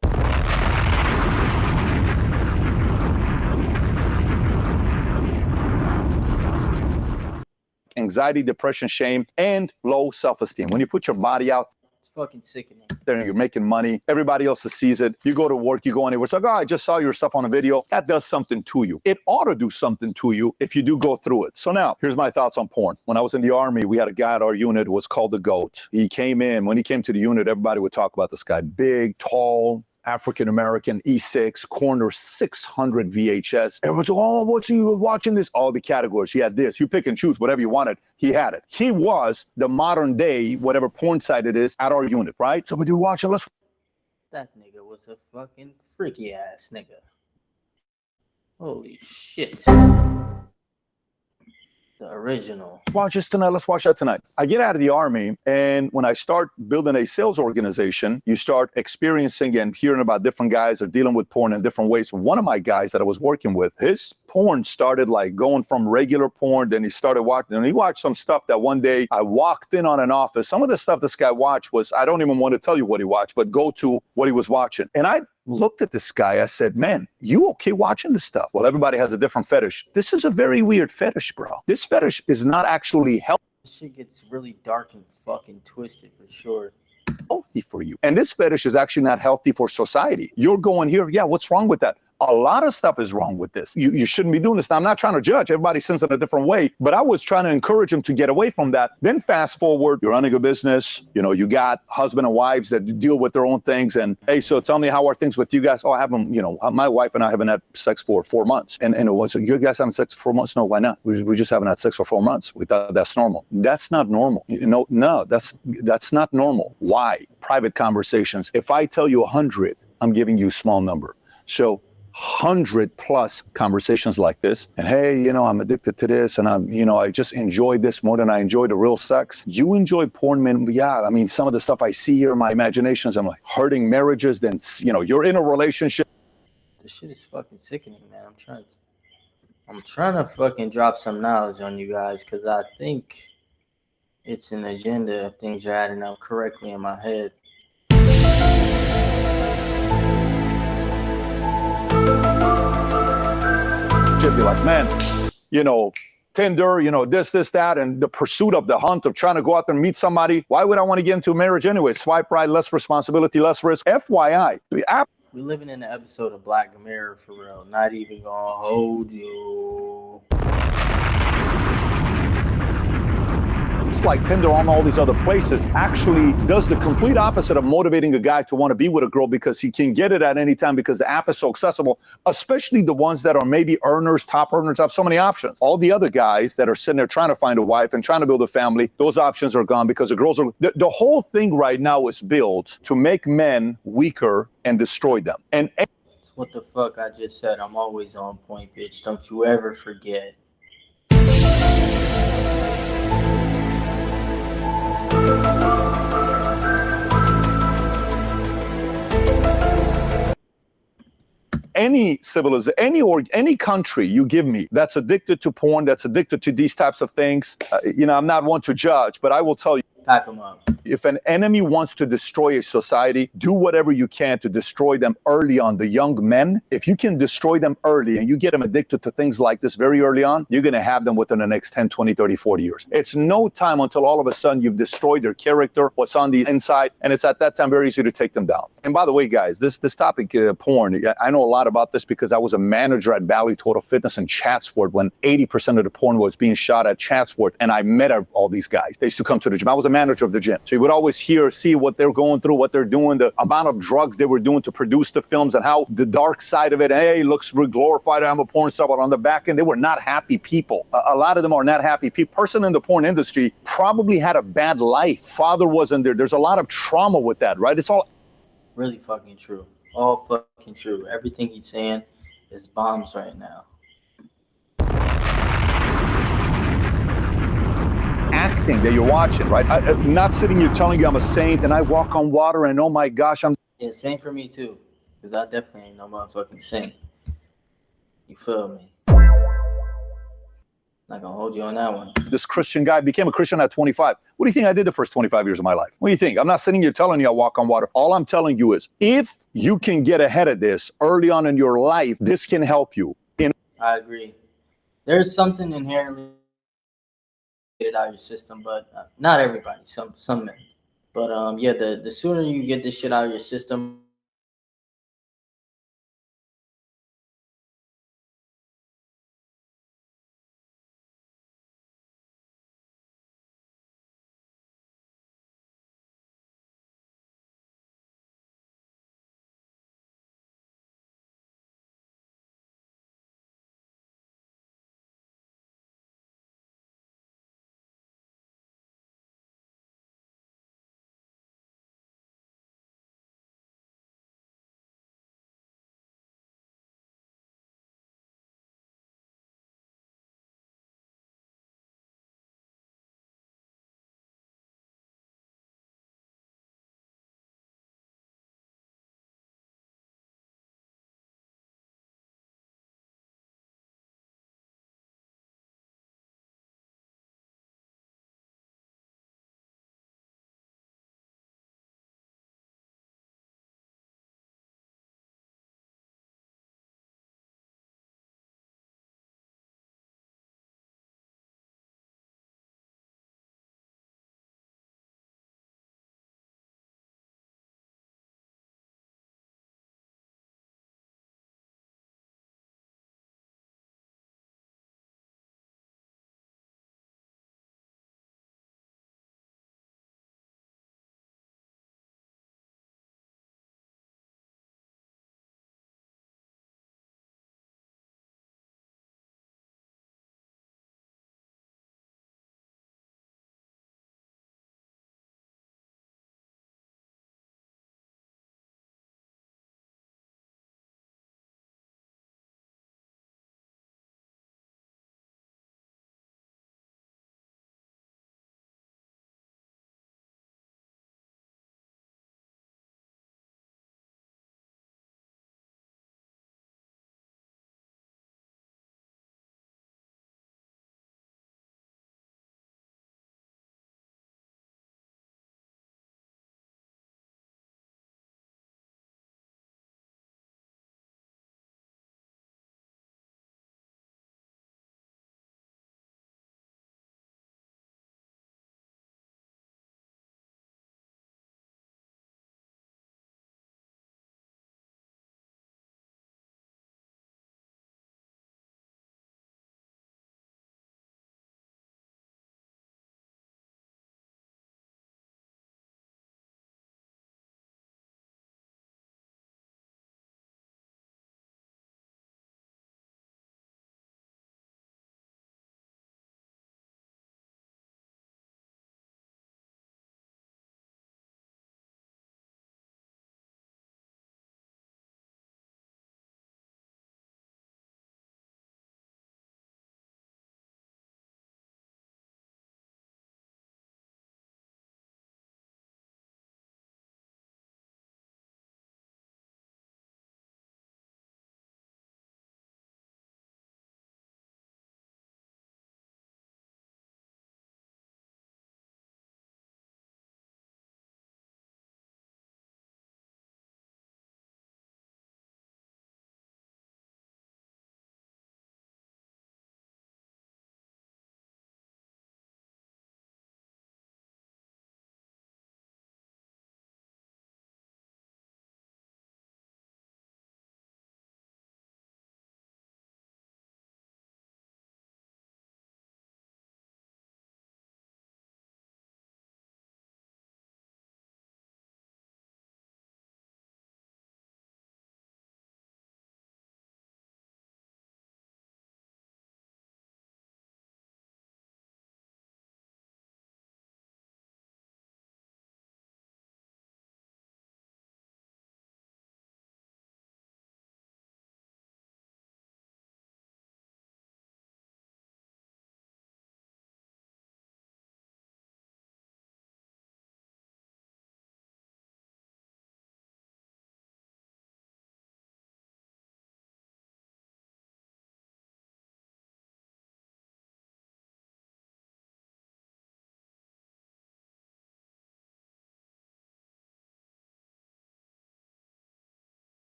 Speaker 6: Anxiety, depression, shame, and low self-esteem. When you put your body out
Speaker 1: It's fucking sickening.
Speaker 6: there and you're making money, everybody else sees it. You go to work, you go anywhere. It's like, oh, I just saw your stuff on a video. That does something to you. It ought to do something to you if you do go through it. So now, here's my thoughts on porn. When I was in the Army, we had a guy at our unit who was called the GOAT. He came in. When he came to the unit, everybody would talk about this guy. Big, tall, African-American, E6, corner 600 VHS. Everyone's like, oh, what's he watching this? All the categories. He had this. You pick and choose whatever you wanted. He had it. He was the modern day, whatever porn site it is, at our unit, right? So we do watch it.
Speaker 1: That nigga was a fucking freaky ass nigga. Holy shit. The original.
Speaker 6: Watch this tonight. Let's watch that tonight. I get out of the Army, and when I start building a sales organization, you start experiencing and hearing about different guys that are dealing with porn in different ways. One of my guys that I was working with, his porn started like going from regular porn, then he started watching, and he watched some stuff that one day I walked in on an office. Some of the stuff this guy watched was, I don't even want to tell you what he watched, but go to what he was watching. And I looked at this guy, I said, man, you okay watching this stuff? Well, everybody has a different fetish. This is a very weird fetish, bro. This fetish is not actually healthy.
Speaker 1: This shit gets really dark and fucking twisted for sure.
Speaker 6: Healthy for you. And this fetish is actually not healthy for society. You're going here, yeah, what's wrong with that? A lot of stuff is wrong with this. You shouldn't be doing this. Now, I'm not trying to judge. Everybody sins in a different way, but I was trying to encourage him to get away from that. Then fast forward, you're running a business. You know, you got husband and wives that deal with their own things. And hey, so tell me, how are things with you guys? Oh, I haven't, you know, my wife and I haven't had sex for 4 months. And it was, you guys haven't sex for 4 months? No, why not? We just haven't had sex for 4 months. We thought that's normal. That's not normal. You know, no, that's not normal. Why? Private conversations. If I tell you 100, I'm giving you a small number. So 100+ conversations like this, and hey, you know, I'm addicted to this, and I just enjoy this more than I enjoy the real sex. You enjoy porn, man. Yeah, I mean, some of the stuff I see here in my imaginations, I'm like hurting marriages. Then, you know, you're in a relationship.
Speaker 1: This shit is fucking sickening, man. I'm trying to fucking drop some knowledge on you guys, because I think it's an agenda if things are adding up correctly in my head.
Speaker 6: Be like, man, you know, Tinder, you know, this, that, and the pursuit of the hunt of trying to go out there and meet somebody. Why would I want to get into a marriage anyway? Swipe right, less responsibility, less risk. FYI.
Speaker 1: We living in an episode of Black Mirror for real. Not even gonna hold you.
Speaker 6: It's like Tinder on all these other places actually does the complete opposite of motivating a guy to want to be with a girl, because he can get it at any time because the app is so accessible, especially the ones that are maybe earners, top earners, have so many options. All the other guys that are sitting there trying to find a wife and trying to build a family, those options are gone because the girls are, the whole thing right now is built to make men weaker and destroy them. And
Speaker 1: what the fuck I just said. I'm always on point, bitch. Don't you ever forget.
Speaker 6: Any civilization, any country you give me that's addicted to porn, that's addicted to these types of things, you know, I'm not one to judge, but I will tell you,
Speaker 1: pack them up.
Speaker 6: If an enemy wants to destroy a society, do whatever you can to destroy them early on. The young men, if you can destroy them early and you get them addicted to things like this very early on, you're going to have them within the next 10, 20, 30, 40 years. It's no time until all of a sudden you've destroyed their character, what's on the inside, and it's at that time very easy to take them down. And by the way, guys, this topic, porn, I know a lot about this because I was a manager at Bally Total Fitness in Chatsworth when 80% of the porn was being shot at Chatsworth, and I met all these guys. They used to come to the gym. I was a manager of the gym. So you would always see what they're going through, what they're doing, the amount of drugs they were doing to produce the films, and how the dark side of it, hey, looks glorified, I'm a porn star, but on the back end, they were not happy people. A lot of them are not happy people. Person in the porn industry probably had a bad life. Father wasn't there. There's a lot of trauma with that, right? It's all
Speaker 1: really fucking true. All fucking true. Everything he's saying is bombs right now.
Speaker 6: acting that you're watching, right? I'm not sitting here telling you I'm a saint and I walk on water and oh my gosh, I'm...
Speaker 1: Yeah, same for me too. Because I definitely ain't no motherfucking saint. You feel me? Not gonna hold you on that one.
Speaker 6: This Christian guy became a Christian at 25. What do you think I did the first 25 years of my life? What do you think? I'm not sitting here telling you I walk on water. All I'm telling you is, if you can get ahead of this early on in your life, this can help you.
Speaker 1: I agree. There's something inherently get it out of your system, but not everybody. Some men. But yeah, the sooner you get this shit out of your system,